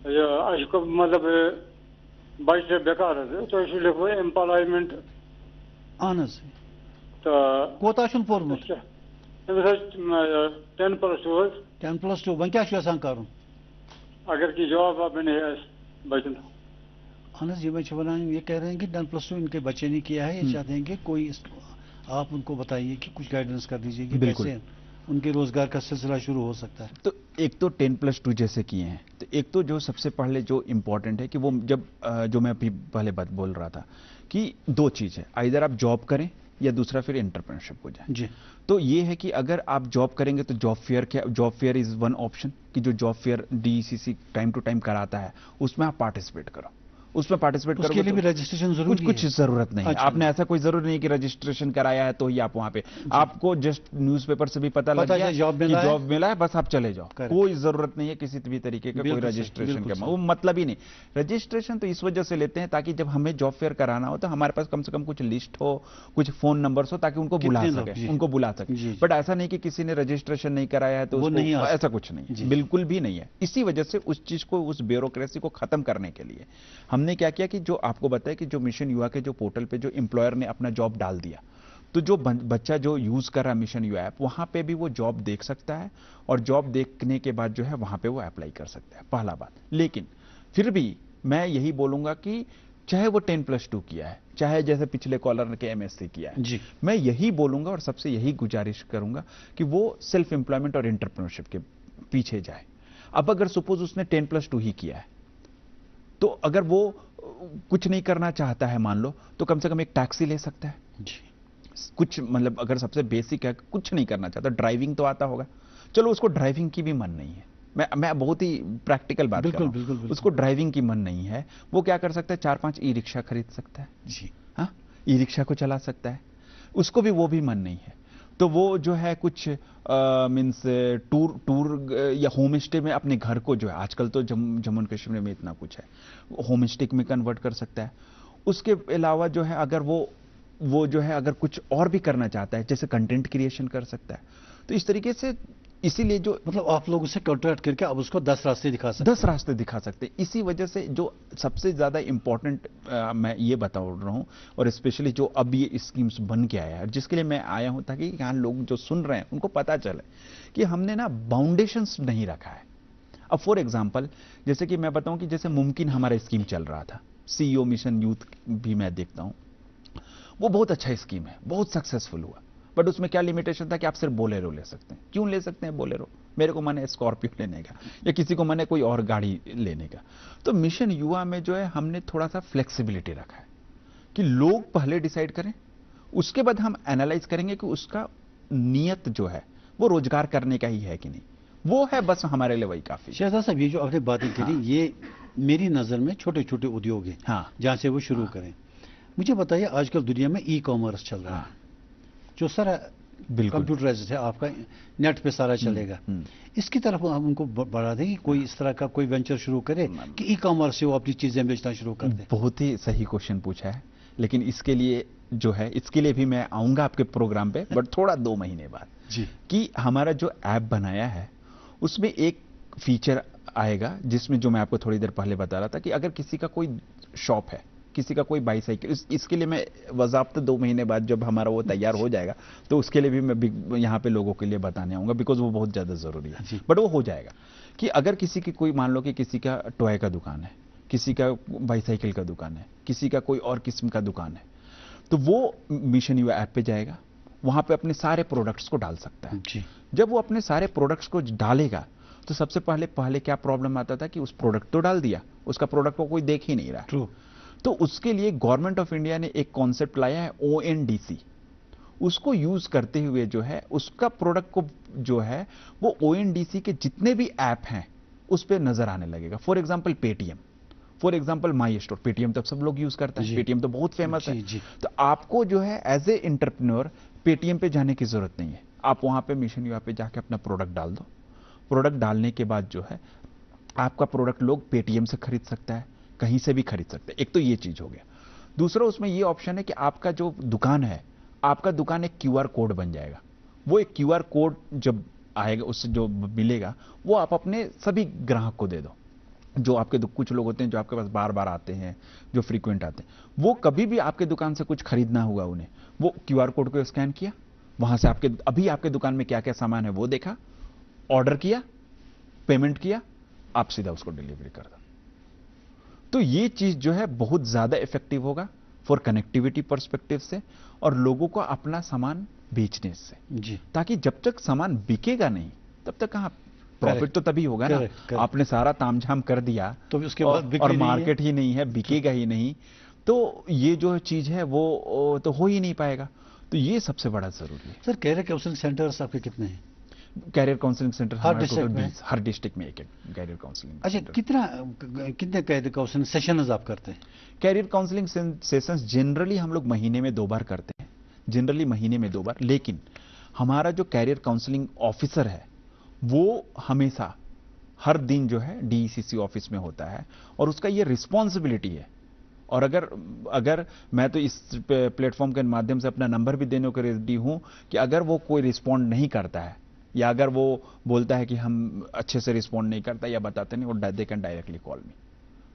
मतलब बच्चे बेकार है तो इसलिए एम्प्लॉयमेंट आनस तो कोता शुन पोर्मुत 10+2 वन क्या यसान करुन अगर की जवाब आप बचन आनस ये बच्चे बनाने, ये कह रहे हैं कि 10+2 इनके बच्चे ने किया है, ये चाहते हैं कि कोई आप उनको बताइए कि कुछ गाइडेंस कर दीजिए कि कैसे उनके रोजगार का सिलसिला शुरू हो सकता है। तो एक तो 10+2 जैसे किए हैं, तो एक तो जो सबसे पहले जो इंपॉर्टेंट है कि वो जब जो मैं अभी पहले बात बोल रहा था कि 2 चीज है, आइदर आप जॉब करें या दूसरा फिर एंटरप्रेन्योरशिप हो जाए। जी। तो ये है कि अगर आप जॉब करेंगे तो job fair is one option, कि जो job fair DECC time to time कराता है उसमें आप पार्टिसिपेट करो, उसमें पार्टिसिपेट करो। उसके लिए भी रजिस्ट्रेशन जरूरी है? कुछ जरूरत नहीं है। आपने ऐसा कोई जरूरी नहीं कि रजिस्ट्रेशन कराया है तो ही आप वहां पे, आपको जस्ट न्यूज़पेपर से भी पता लग गया जॉब मिला है, बस आप चले जाओ, कोई जरूरत नहीं है किसी भी तरीके का कोई रजिस्ट्रेशन का, वो मतलब ही नहीं। रजिस्ट्रेशन तो इस वजह से लेते हैं ताकि जब हमें जॉब फेयर कराना हो तो हमारे पास कम से कम कुछ लिस्ट हो, कुछ फोन नंबर्स हो, ताकि उनको बुला सके। बट ऐसा नहीं कि किसी ने रजिस्ट्रेशन नहीं कराया है तो ऐसा कुछ नहीं, बिल्कुल भी नहीं है। इसी वजह से उस चीज को, उस ब्यूरोक्रेसी को खत्म करने के लिए हमने क्या किया कि जो आपको बताया कि जो मिशन युवा के जो पोर्टल पे जो एम्प्लॉयर ने अपना जॉब डाल दिया, तो जो बच्चा जो यूज कर रहा है मिशन युवा ऐप, वहां पे भी वो जॉब देख सकता है और जॉब देखने के बाद जो है वहां पे वो अप्लाई कर सकता है, पहला बात। लेकिन फिर भी मैं यही बोलूंगा कि चाहे वो 10+2 किया है, चाहे जैसे पिछले कॉलर के MSc किया है, जी। मैं यही बोलूंगा और सबसे यही गुजारिश करूंगा कि वो सेल्फ एम्प्लॉयमेंट और एंटरप्रेन्योरशिप के पीछे जाए। अब अगर सपोज उसने 10+2 ही किया है, तो अगर वो कुछ नहीं करना चाहता है मान लो, तो कम से कम एक टैक्सी ले सकता है। जी। कुछ मतलब अगर सबसे बेसिक है, कुछ नहीं करना चाहता, ड्राइविंग तो आता होगा, चलो उसको ड्राइविंग की भी मन नहीं है, मैं बहुत ही प्रैक्टिकल बात कर रहा हूं, बिल्कुल। उसको ड्राइविंग की मन नहीं है, वो क्या कर सकता है, 4-5 ई-रिक्शा खरीद सकता है। जी। हाँ, ई-रिक्शा को चला सकता है, उसको भी वो भी मन नहीं है, तो वो जो है कुछ मीन्स टूर या होम स्टे में अपने घर को जो है, आजकल तो जम्मू एंड कश्मीर में इतना कुछ है, होम स्टे में कन्वर्ट कर सकता है। उसके अलावा जो है अगर वो जो है अगर कुछ और भी करना चाहता है, जैसे कंटेंट क्रिएशन कर सकता है। तो इस तरीके से, इसीलिए जो मतलब आप लोग उसे कॉन्ट्रैक्ट करके अब उसको 10 रास्ते दिखा सकते 10 रास्ते दिखा सकते हैं। इसी वजह से जो सबसे ज्यादा इंपॉर्टेंट मैं ये बता रहा हूं, और स्पेशली जो अब ये स्कीम्स बन के आया है, जिसके लिए मैं आया हूं, ताकि यहां लोग जो सुन रहे हैं उनको पता चले कि हमने ना बाउंडेशंस नहीं रखा है। अब फॉर एग्जाम्पल, जैसे कि मैं बताऊं कि जैसे मुमकिन हमारा स्कीम चल रहा था, CEO मिशन यूथ भी मैं देखता हूं, वो बहुत अच्छा स्कीम है, बहुत सक्सेसफुल हुआ, बट उसमें क्या लिमिटेशन था कि आप सिर्फ बोलेरो ले सकते हैं। क्यों ले सकते हैं बोलेरो? मेरे को मन है स्कॉर्पियो लेने का, या किसी को मन है कोई और गाड़ी लेने का। तो मिशन युवा में जो है हमने थोड़ा सा फ्लेक्सिबिलिटी रखा है कि लोग पहले डिसाइड करें, उसके बाद हम एनालाइज करेंगे कि उसका नियत जो है वो रोजगार करने का ही है कि नहीं, वो है बस हमारे लिए वही काफी। शहजाद साहब, ये जो आपने बातें करी, हाँ। ये मेरी नज़र में छोटे छोटे उद्योग हैं, हाँ। जहाँ से वो शुरू करें। मुझे बताइए, आजकल दुनिया में ई-कॉमर्स चल रहा है, जो सारा बिल्कुल कंप्यूटराइज्ड है, आपका नेट पे सारा चलेगा। इसकी तरफ हम उनको बढ़ा दें कि कोई इस तरह का कोई वेंचर शुरू करे कि ई-कॉमर्स से वो अपनी चीजें बेचना शुरू कर दे। बहुत ही सही क्वेश्चन पूछा है, लेकिन इसके लिए जो है, इसके लिए भी मैं आऊंगा आपके प्रोग्राम पे, बट थोड़ा 2 महीने बाद जी। कि हमारा जो ऐप बनाया है उसमें एक फीचर आएगा, जिसमें जो मैं आपको थोड़ी देर पहले बता रहा था कि अगर किसी का कोई शॉप है, किसी का कोई बाईसाइकिल, इसके लिए मैं वज़ाब्त 2 महीने बाद जब हमारा वो तैयार हो जाएगा, तो उसके लिए भी मैं यहाँ पे लोगों के लिए बताने आऊंगा, बिकॉज वो बहुत ज़्यादा ज़रूरी है। बट वो हो जाएगा कि अगर किसी की कोई, मान लो कि किसी का टॉय का दुकान है, किसी का बाईसाइकिल का दुकान है, किसी का कोई और किस्म का दुकान है, तो वो मिशन युवा ऐप पे जाएगा, वहां पे अपने सारे प्रोडक्ट्स को डाल सकता है। जी। जब वो अपने सारे प्रोडक्ट्स को डालेगा, तो सबसे पहले क्या प्रॉब्लम आता था कि उस प्रोडक्ट तो डाल दिया, उसका प्रोडक्ट को कोई देख ही नहीं रहा। ट्रू। तो उसके लिए गवर्नमेंट ऑफ इंडिया ने एक कॉन्सेप्ट लाया है, ONDC। उसको यूज करते हुए जो है उसका प्रोडक्ट को जो है वो ONDC के जितने भी ऐप हैं उस पर नजर आने लगेगा। For example Paytm, for example my store. Paytm तो सब लोग यूज करते हैं, पेटीएम तो बहुत फेमस है। तो आपको जो है एज ए एंटरप्रेन्योर पेटीएम पे जाने की जरूरत नहीं है, आप वहां पे मिशन युवा पे जाके अपना प्रोडक्ट डाल दो। प्रोडक्ट डालने के बाद जो है आपका प्रोडक्ट लोग पेटीएम से खरीद सकता है, कहीं से भी खरीद सकते हैं। एक तो ये चीज हो गया। दूसरा, उसमें ये ऑप्शन है कि आपका जो दुकान है, आपका दुकान एक QR कोड बन जाएगा। वो एक QR कोड जब आएगा, उससे जो मिलेगा वो आप अपने सभी ग्राहक को दे दो। जो आपके कुछ लोग होते हैं जो आपके पास बार बार आते हैं, जो फ्रीक्वेंट आते हैं, वो कभी भी आपके दुकान से कुछ खरीदना हुआ उन्हें, वो QR कोड को स्कैन किया, वहां से अभी आपके दुकान में क्या क्या सामान है वो देखा, ऑर्डर किया, पेमेंट किया, आप सीधा उसको डिलीवरी कर दो। तो ये चीज जो है बहुत ज्यादा इफेक्टिव होगा फॉर कनेक्टिविटी पर्सपेक्टिव से, और लोगों को अपना सामान बेचने से जी। ताकि जब तक सामान बिकेगा नहीं तब तक कहां प्रॉफिट, तो तभी होगा ना। आपने सारा तामझाम कर दिया तो उसके बाद और मार्केट ही नहीं है, बिकेगा ही नहीं, तो ये जो चीज है वो तो हो ही नहीं पाएगा। तो ये सबसे बड़ा जरूरी है। सर, कैरियर काउंसलिंग सेंटर्स आपके कितने हैं? कैरियर काउंसलिंग सेंटर हर डिस्ट्रिक्ट में? हर डिस्ट्रिक्ट में एक कैरियर काउंसलिंग। अच्छा, कितने कैरियर काउंसलिंग सेशंस आप करते हैं? कैरियर काउंसलिंग सेशंस जनरली हम लोग महीने में 2 बार करते हैं, जनरली महीने में 2 बार। लेकिन हमारा जो कैरियर काउंसलिंग ऑफिसर है वो हमेशा हर दिन जो है DECC ऑफिस में होता है, और उसका ये रिस्पॉन्सिबिलिटी है। और अगर मैं तो इस प्लेटफॉर्म के माध्यम से अपना नंबर भी देने को रेडी हूं कि अगर वो कोई रिस्पॉन्ड नहीं करता है, या अगर वो बोलता है कि हम अच्छे से रिस्पॉन्ड नहीं करता या बताते नहीं, वो they can directly call me.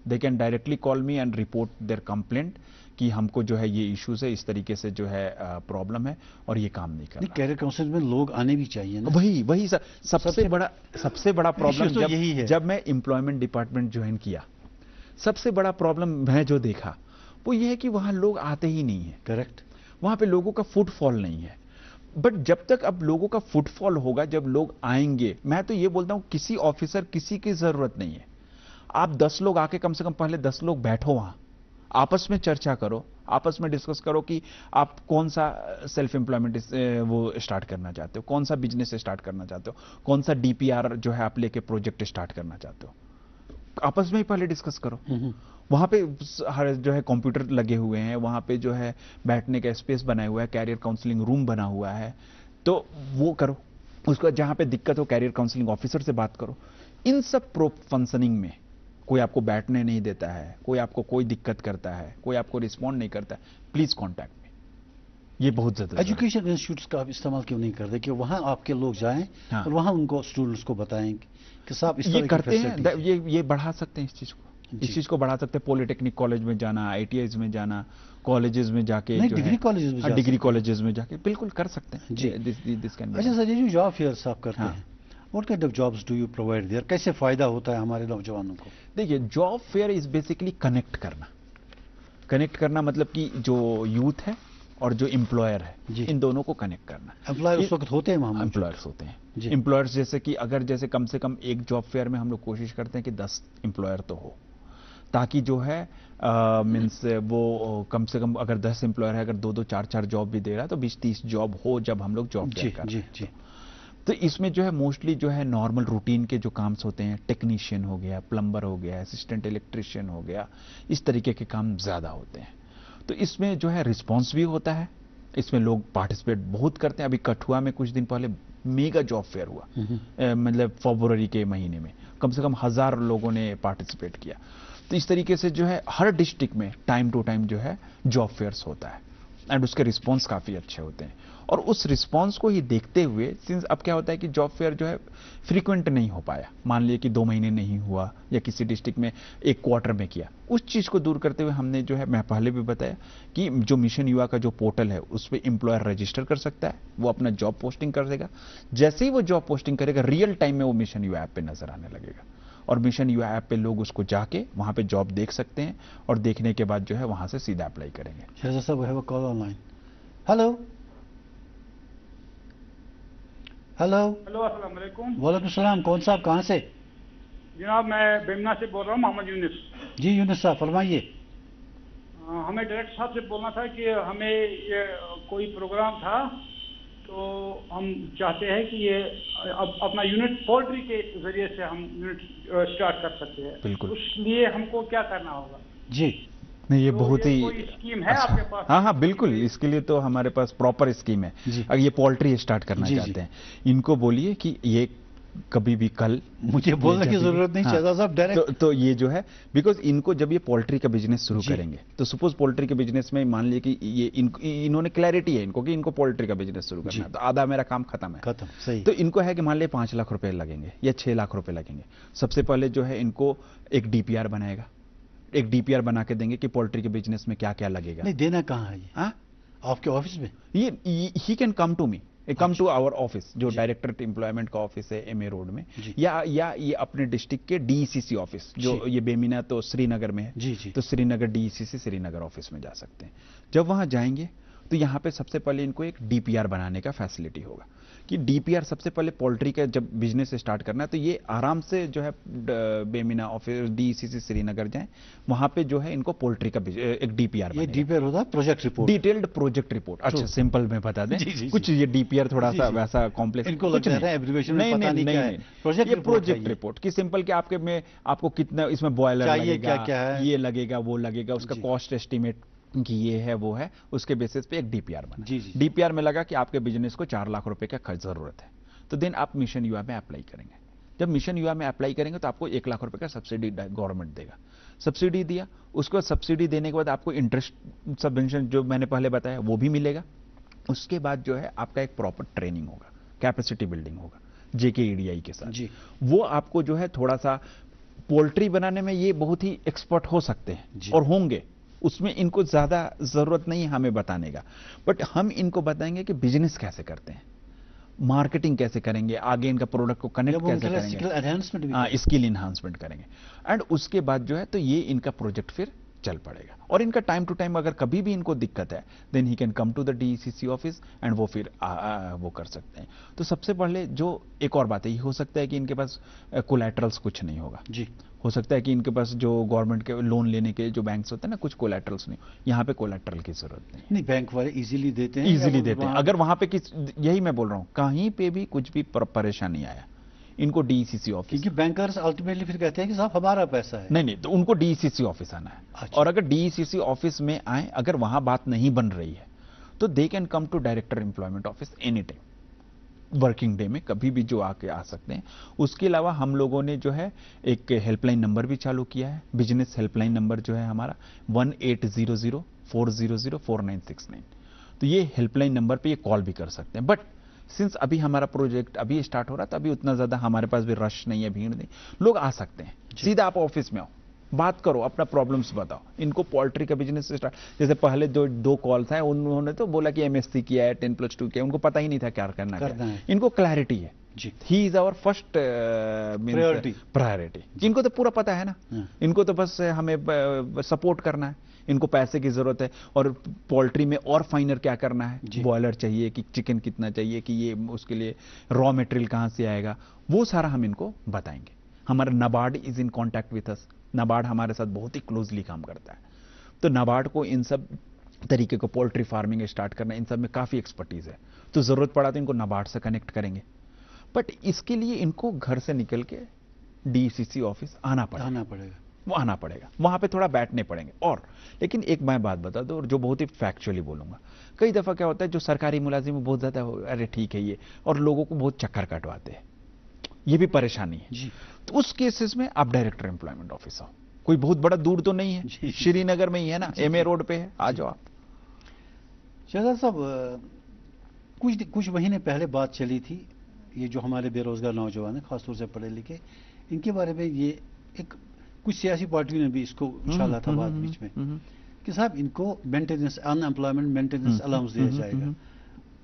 They can directly call me and report their complaint कि हमको जो है ये इश्यूज है, इस तरीके से जो है प्रॉब्लम है और ये काम नहीं कर रहा। कैरियर काउंसलिंग में लोग आने भी चाहिए ना। वही सबसे बड़ा प्रॉब्लम तो यही है। जब मैं एम्प्लॉयमेंट डिपार्टमेंट ज्वाइन किया, सबसे बड़ा प्रॉब्लम मैं जो देखा वो ये है कि वहां लोग आते ही नहीं है। करेक्ट। वहां पे लोगों का फुटफॉल नहीं है। बट जब तक अब लोगों का फुटफॉल होगा, जब लोग आएंगे, मैं तो ये बोलता हूं किसी ऑफिसर किसी की जरूरत नहीं है। आप 10 लोग आके कम से कम पहले 10 लोग बैठो, वहां आपस में चर्चा करो, आपस में डिस्कस करो कि आप कौन सा सेल्फ एम्प्लॉयमेंट वो स्टार्ट करना चाहते हो, कौन सा बिजनेस स्टार्ट करना चाहते हो, कौन सा डीपीआर जो है आप लेके प्रोजेक्ट स्टार्ट करना चाहते हो, आपस में ही पहले डिस्कस करो। वहां पे जो है कंप्यूटर लगे हुए हैं, वहां पे जो है बैठने का स्पेस बनाया हुआ है, कैरियर काउंसलिंग रूम बना हुआ है, तो वो करो। उसको जहां पे दिक्कत हो कैरियर काउंसलिंग ऑफिसर से बात करो। इन सब प्रो फंक्शनिंग में कोई आपको बैठने नहीं देता है, कोई आपको कोई दिक्कत करता है, कोई आपको रिस्पॉन्ड नहीं करता है, प्लीज कॉन्टैक्ट मी। ये बहुत जरूरी है। एजुकेशन इंस्टीट्यूट्स का आप इस्तेमाल क्यों नहीं करते कि वहां आपके लोग जाएं और वहां उनको स्टूडेंट्स को बताएं कि साहब इस तरह करते हैं। ये बढ़ा सकते हैं इस चीज को, इस चीज को बढ़ा सकते हैं। पॉलिटेक्निक कॉलेज में जाना, आईटीआईज में जाना, कॉलेजेस में जाके डिग्री कॉलेजेस में जाके बिल्कुल कर सकते हैं। This can be. अच्छा सर, ये जो जॉब फेयर्स आप करते हैं, what kind of jobs do you provide there? कैसे फायदा होता है हमारे नौजवानों को? देखिए, job fair is basically connect करना मतलब कि जो यूथ है और जो एम्प्लॉयर है, इन दोनों को कनेक्ट करना। एम्प्लॉयर उस वक्त होते हैं वहां? एम्प्लॉयर्स होते हैं। एम्प्लॉयर्स जैसे कि अगर जैसे कम से कम एक जॉब फेयर में हम लोग कोशिश करते हैं कि 10 एम्प्लॉयर तो हो, ताकि जो है मीन्स वो कम से कम अगर 10 एम्प्लॉयर है, अगर 2-2, 4-4 जॉब भी दे रहा है तो 20-30 जॉब हो जब हम लोग जॉब फेयर कर रहे हैं। तो इसमें जो है मोस्टली जो है नॉर्मल रूटीन के जो काम्स होते हैं, टेक्नीशियन हो गया, प्लम्बर हो गया, असिस्टेंट इलेक्ट्रिशियन हो गया, इस तरीके के काम ज्यादा होते हैं। तो इसमें जो है रिस्पॉन्स भी होता है, इसमें लोग पार्टिसिपेट बहुत करते हैं। अभी कठुआ में कुछ दिन पहले मेगा जॉब फेयर हुआ, मतलब फरवरी के महीने में कम से कम 1000 लोगों ने पार्टिसिपेट किया। तो इस तरीके से जो है हर डिस्ट्रिक्ट में टाइम टू टाइम जो है जॉब फेयर्स होता है एंड उसके रिस्पॉन्स काफी अच्छे होते हैं। और उस रिस्पॉन्स को ही देखते हुए, सिंस अब क्या होता है कि जॉब फेयर जो है फ्रीक्वेंट नहीं हो पाया, मान लिया कि 2 महीने नहीं हुआ या किसी डिस्ट्रिक्ट में 1 क्वार्टर में किया, उस चीज को दूर करते हुए हमने जो है, मैं पहले भी बताया कि जो मिशन युवा का जो पोर्टल है उस पर एम्प्लॉयर रजिस्टर कर सकता है, वो अपना जॉब पोस्टिंग कर देगा। जैसे ही वो जॉब पोस्टिंग करेगा, रियल टाइम में वो मिशन युवा ऐप पे नजर आने लगेगा और मिशन युवा ऐप पे लोग उसको जाके वहां पे जॉब देख सकते हैं और देखने के बाद जो है वहां से सीधा अप्लाई करेंगे। शहजाद साहब, we have a call online. Hello hello hello, अस्सलाम वालेकुम। वालेकुम सलाम। कौन साहब, कहाँ से? जनाब, मैं बेमना से बोल रहा हूँ, मोहम्मद यूनिस। जी यूनिस साहब, फरमाइए। हमें डायरेक्टर साहब से बोलना था कि हमें ये कोई प्रोग्राम था, तो हम चाहते हैं कि ये अपना यूनिट पोल्ट्री के जरिए से हम यूनिट स्टार्ट कर सकते हैं। बिल्कुल। उसलिए हमको क्या करना होगा? जी नहीं, ये तो बहुत ही कोई स्कीम है आपके पास? हाँ, बिल्कुल। इसके लिए तो हमारे पास प्रॉपर स्कीम है। अगर ये पोल्ट्री स्टार्ट करना चाहते हैं, इनको बोलिए कि ये कभी भी कल, मुझे बोलने की जरूरत नहीं, शहजाद साहब डायरेक्ट। तो ये जो है, बिकॉज इनको जब ये पोल्ट्री का बिजनेस शुरू करेंगे, तो सपोज पोल्ट्री के बिजनेस में मान लिया कि ये इन्होंने क्लैरिटी है इनको कि इनको पोल्ट्री का बिजनेस शुरू करना है, तो आधा मेरा काम खत्म है। सही। तो इनको है कि मान लिया 5 लाख रुपए लगेंगे या 6 लाख रुपए लगेंगे। सबसे पहले जो है इनको एक डीपीआर बनाएगा, एक डीपीआर बना के देंगे कि पोल्ट्री के बिजनेस में क्या क्या लगेगा। नहीं, देना कहाँ है ये? आपके ऑफिस में? ये he can come to me, come to our office, जो डायरेक्टरेट एम्प्लॉयमेंट का ऑफिस है एमए रोड में, या ये अपने डिस्ट्रिक्ट के डीईसीसी ऑफिस, जो ये बेमिना तो श्रीनगर में है, तो श्रीनगर डीईसीसी श्रीनगर ऑफिस में जा सकते हैं। जब वहां जाएंगे तो यहाँ पे सबसे पहले इनको एक डीपीआर बनाने का फैसिलिटी होगा कि डीपीआर सबसे पहले पोल्ट्री का जब बिजनेस स्टार्ट करना है तो ये आराम से जो है बेमिना ऑफिस डीईसीसी श्रीनगर जाएं, वहां पे जो है इनको पोल्ट्री का एक डीपीआर बनेगा। ये डीपीआर होता है project report, detailed project report. अच्छा, सिंपल में बता दें, कुछ ये डीपीआर थोड़ा सा वैसा कॉम्प्लेक्स, इनको लगता है एब्रिविएशन में पता नहीं क्या है। प्रोजेक्ट रिपोर्ट की सिंपल कि आपके में आपको कितना इसमें बॉयलर लगेगा, ये लगेगा, वो लगेगा, उसका कॉस्ट एस्टिमेट कि ये है वो है, उसके बेसिस पे एक डीपीआर बना। डीपीआर में लगा कि आपके बिजनेस को 4 लाख रुपए का जरूरत है, तो देन आप मिशन युवा में अप्लाई करेंगे। जब मिशन युवा में अप्लाई करेंगे तो आपको 1 लाख रुपए का सब्सिडी गवर्नमेंट देगा। सब्सिडी दिया, उसको सब्सिडी देने के बाद आपको इंटरेस्ट सब्वेंशन जो मैंने पहले बताया वो भी मिलेगा। उसके बाद जो है आपका एक प्रॉपर ट्रेनिंग होगा, कैपेसिटी बिल्डिंग होगा जेकेईडीआई के साथ। वो आपको जो है थोड़ा सा पोल्ट्री बनाने में ये बहुत ही एक्सपर्ट हो सकते हैं जी। और होंगे, उसमें इनको ज्यादा जरूरत नहीं है हमें बताने का, बट हम इनको बताएंगे कि बिजनेस कैसे करते हैं, मार्केटिंग कैसे करेंगे, आगे इनका प्रोडक्ट को कनेक्ट कैसे करेंगे, स्किल एनहांसमेंट भी हाँ, स्किल इन्हांसमेंट करेंगे। एंड उसके बाद जो है तो ये इनका प्रोजेक्ट फिर चल पड़ेगा। और इनका टाइम टू टाइम अगर कभी भी इनको दिक्कत है then he can come to the DECC office and वो फिर वो कर सकते हैं। तो सबसे पहले जो एक और बात है, ये हो सकता है कि इनके पास कोलैटरल्स कुछ नहीं होगा जी। हो सकता है कि इनके पास जो गवर्नमेंट के लोन लेने के जो बैंक्स होते हैं ना, कुछ कोलैटरल्स नहीं, यहाँ पे कोलैटरल की जरूरत नहीं। नहीं, बैंक वाले इजीली देते हैं, इजीली देते हैं। अगर वहां पे यही मैं बोल रहा हूँ, कहीं पे भी कुछ भी परेशानी आया इनको डीईसीसी ऑफिस, क्योंकि बैंकर्स अल्टीमेटली फिर कहते हैं कि साहब हमारा पैसा है। नहीं तो उनको डीईसीसी ऑफिस आना है। अच्छा। और अगर डीईसीसी ऑफिस में आए, अगर वहां बात नहीं बन रही है तो they can come to director employment office any time, working day में कभी भी जो आके आ सकते हैं। उसके अलावा हम लोगों ने जो है एक हेल्पलाइन नंबर भी चालू किया है, बिजनेस हेल्पलाइन नंबर जो है हमारा 1800-400-4969। तो ये हेल्पलाइन नंबर पे ये कॉल भी कर सकते हैं। बट सिंस अभी हमारा प्रोजेक्ट अभी स्टार्ट हो रहा था, अभी उतना ज्यादा हमारे पास भी रश नहीं है, भीड़ नहीं, लोग आ सकते हैं, सीधा आप ऑफिस में आओ, बात करो, अपना प्रॉब्लम्स बताओ। इनको पोल्ट्री का बिजनेस स्टार्ट, जैसे पहले दो कॉल्स हैं, उन्होंने तो बोला कि एमएससी किया है, 10+2 किया है, उनको पता ही नहीं था क्या करना है। इनको क्लैरिटी है जी। He is our first priority. जिनको तो पूरा पता है ना, इनको तो बस हमें सपोर्ट करना है, इनको पैसे की जरूरत है और पोल्ट्री में और फाइनर क्या करना है, बॉयलर चाहिए कि चिकन कितना चाहिए, कि ये उसके लिए रॉ मटेरियल कहां से आएगा, वो सारा हम इनको बताएंगे। हमारा NABARD is in contact with us, NABARD हमारे साथ बहुत ही क्लोजली काम करता है। तो नाबार्ड को इन सब तरीके को पोल्ट्री फार्मिंग स्टार्ट करना, इन सब में काफी एक्सपर्टीज है, तो जरूरत पड़ा तो इनको नाबार्ड से कनेक्ट करेंगे। बट इसके लिए इनको घर से निकल के डीईसीसी ऑफिस आना पड़ेगा, वहां पे थोड़ा बैठने पड़ेंगे। और लेकिन एक मैं बात बता दूं, और जो बहुत ही फैक्चुअली बोलूंगा, कई दफा क्या होता है जो सरकारी मुलाजिम बहुत ज्यादा अरे ठीक है ये, और लोगों को बहुत चक्कर कटवाते हैं, ये भी परेशानी है जी। तो उस केसेस में आप डायरेक्टर एम्प्लॉयमेंट ऑफिस आओ, कोई बहुत बड़ा दूर तो नहीं है, श्रीनगर में ही है ना, एमए रोड पे है, आ जाओ आप। शहजाद साहब, कुछ महीने पहले बात चली थी, ये जो हमारे बेरोजगार नौजवान है, खासतौर से पढ़े लिखे, इनके बारे में ये एक कुछ सियासी पार्टियों ने भी इसको उछाला था बात बीच में कि साहब इनको मेंटेनेंस, अनएम्प्लॉयमेंट मेंटेनेंस अलाउंस दिया जाएगा।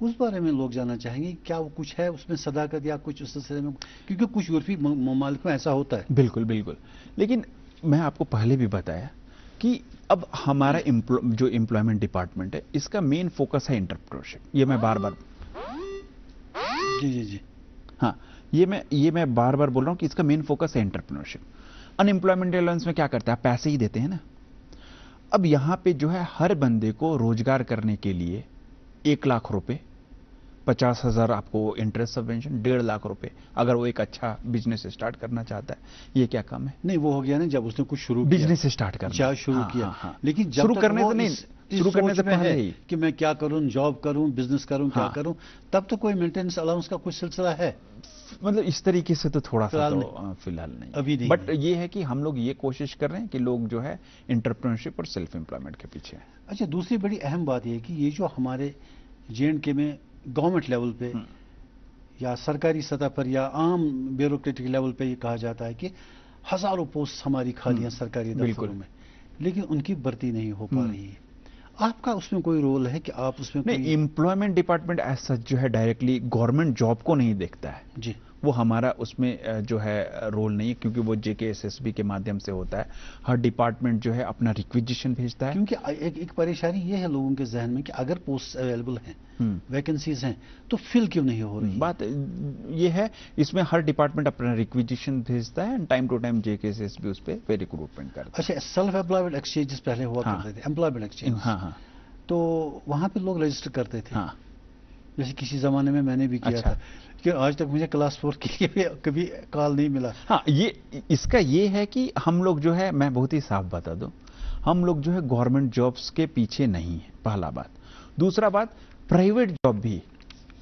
उस बारे में लोग जानना चाहेंगे, क्या वो कुछ है उसमें सदाकत या कुछ उस सिलसिले में, क्योंकि कुछ यूरोपीय ममालिक में ऐसा होता है। बिल्कुल बिल्कुल, लेकिन मैं आपको पहले भी बताया कि अब हमारा जो एम्प्लॉयमेंट डिपार्टमेंट है, इसका मेन फोकस है एंटरप्रेन्योरशिप। ये मैं बार बार जी हाँ, ये मैं बार बार बोल रहा हूं कि इसका मेन फोकस है एंटरप्रेन्योरशिप। अनएम्प्लॉयमेंट अलाउंस में क्या करते हैं, आप पैसे ही देते हैं ना। अब यहां पे जो है हर बंदे को रोजगार करने के लिए 1 लाख रुपए, 50,000 आपको इंटरेस्ट सबवेंशन, 1.5 लाख रुपए अगर वो एक अच्छा बिजनेस स्टार्ट करना चाहता है, ये क्या कम है? नहीं, वो हो गया ना जब उसने कुछ शुरू किया, बिजनेस स्टार्ट करना शुरू किया। हाँ। लेकिन शुरू करने से नहीं, शुरू करने से पहले ही कि मैं क्या करूं, जॉब करूं, बिजनेस करूं, क्या करूं, तब तो कोई मेंटेनेंस अलाउंस का कुछ सिलसिला है? मतलब इस तरीके से तो थोड़ा सा तो फिलहाल नहीं, अभी नहीं। बट ये है कि हम लोग ये कोशिश कर रहे हैं कि लोग जो है एंटरप्रेन्योरशिप और सेल्फ एम्प्लॉयमेंट के पीछे है। अच्छा, दूसरी बड़ी अहम बात यह है कि ये जो हमारे जेएंडके में गवर्नमेंट लेवल पे या सरकारी सतह पर या आम ब्यूरोक्रेटिक लेवल पे ये कहा जाता है कि हजारों पोस्ट हमारी खाली हैं सरकारी दफ्तरों में, लेकिन उनकी भर्ती नहीं हो पा रही है। आपका उसमें कोई रोल है कि आप उसमें नहीं, एम्प्लॉयमेंट डिपार्टमेंट एज सच जो है डायरेक्टली गवर्नमेंट जॉब को नहीं देखता है जी, वो हमारा उसमें जो है रोल नहीं है, क्योंकि वो जेकेएसएसबी के माध्यम से होता है। हर डिपार्टमेंट जो है अपना रिक्विजिशन भेजता है। क्योंकि एक परेशानी ये है लोगों के जहन में कि अगर पोस्ट अवेलेबल हैं, वैकेंसीज हैं, तो फिल क्यों नहीं हो रही? बात ये है, इसमें हर डिपार्टमेंट अपना रिक्विजिशन भेजता है, टाइम टू टाइम जेकेएसएसबी उस पे रिक्रूटमेंट करता है। अच्छा, सेल्फ एम्प्लॉयमेंट एक्सचेंजेस पहले हुआ करते थे, एम्प्लॉयमेंट एक्सचेंज, हाँ, तो वहां पे लोग रजिस्टर करते थे। हाँ, जैसे किसी जमाने में मैंने भी किया था, कि आज तक मुझे क्लास 4 के लिए कभी कॉल नहीं मिला। हाँ, इसका ये है कि हम लोग जो है, मैं बहुत ही साफ बता दूं, हम लोग जो है गवर्नमेंट जॉब्स के पीछे नहीं है, पहला बात। दूसरा बात, प्राइवेट जॉब भी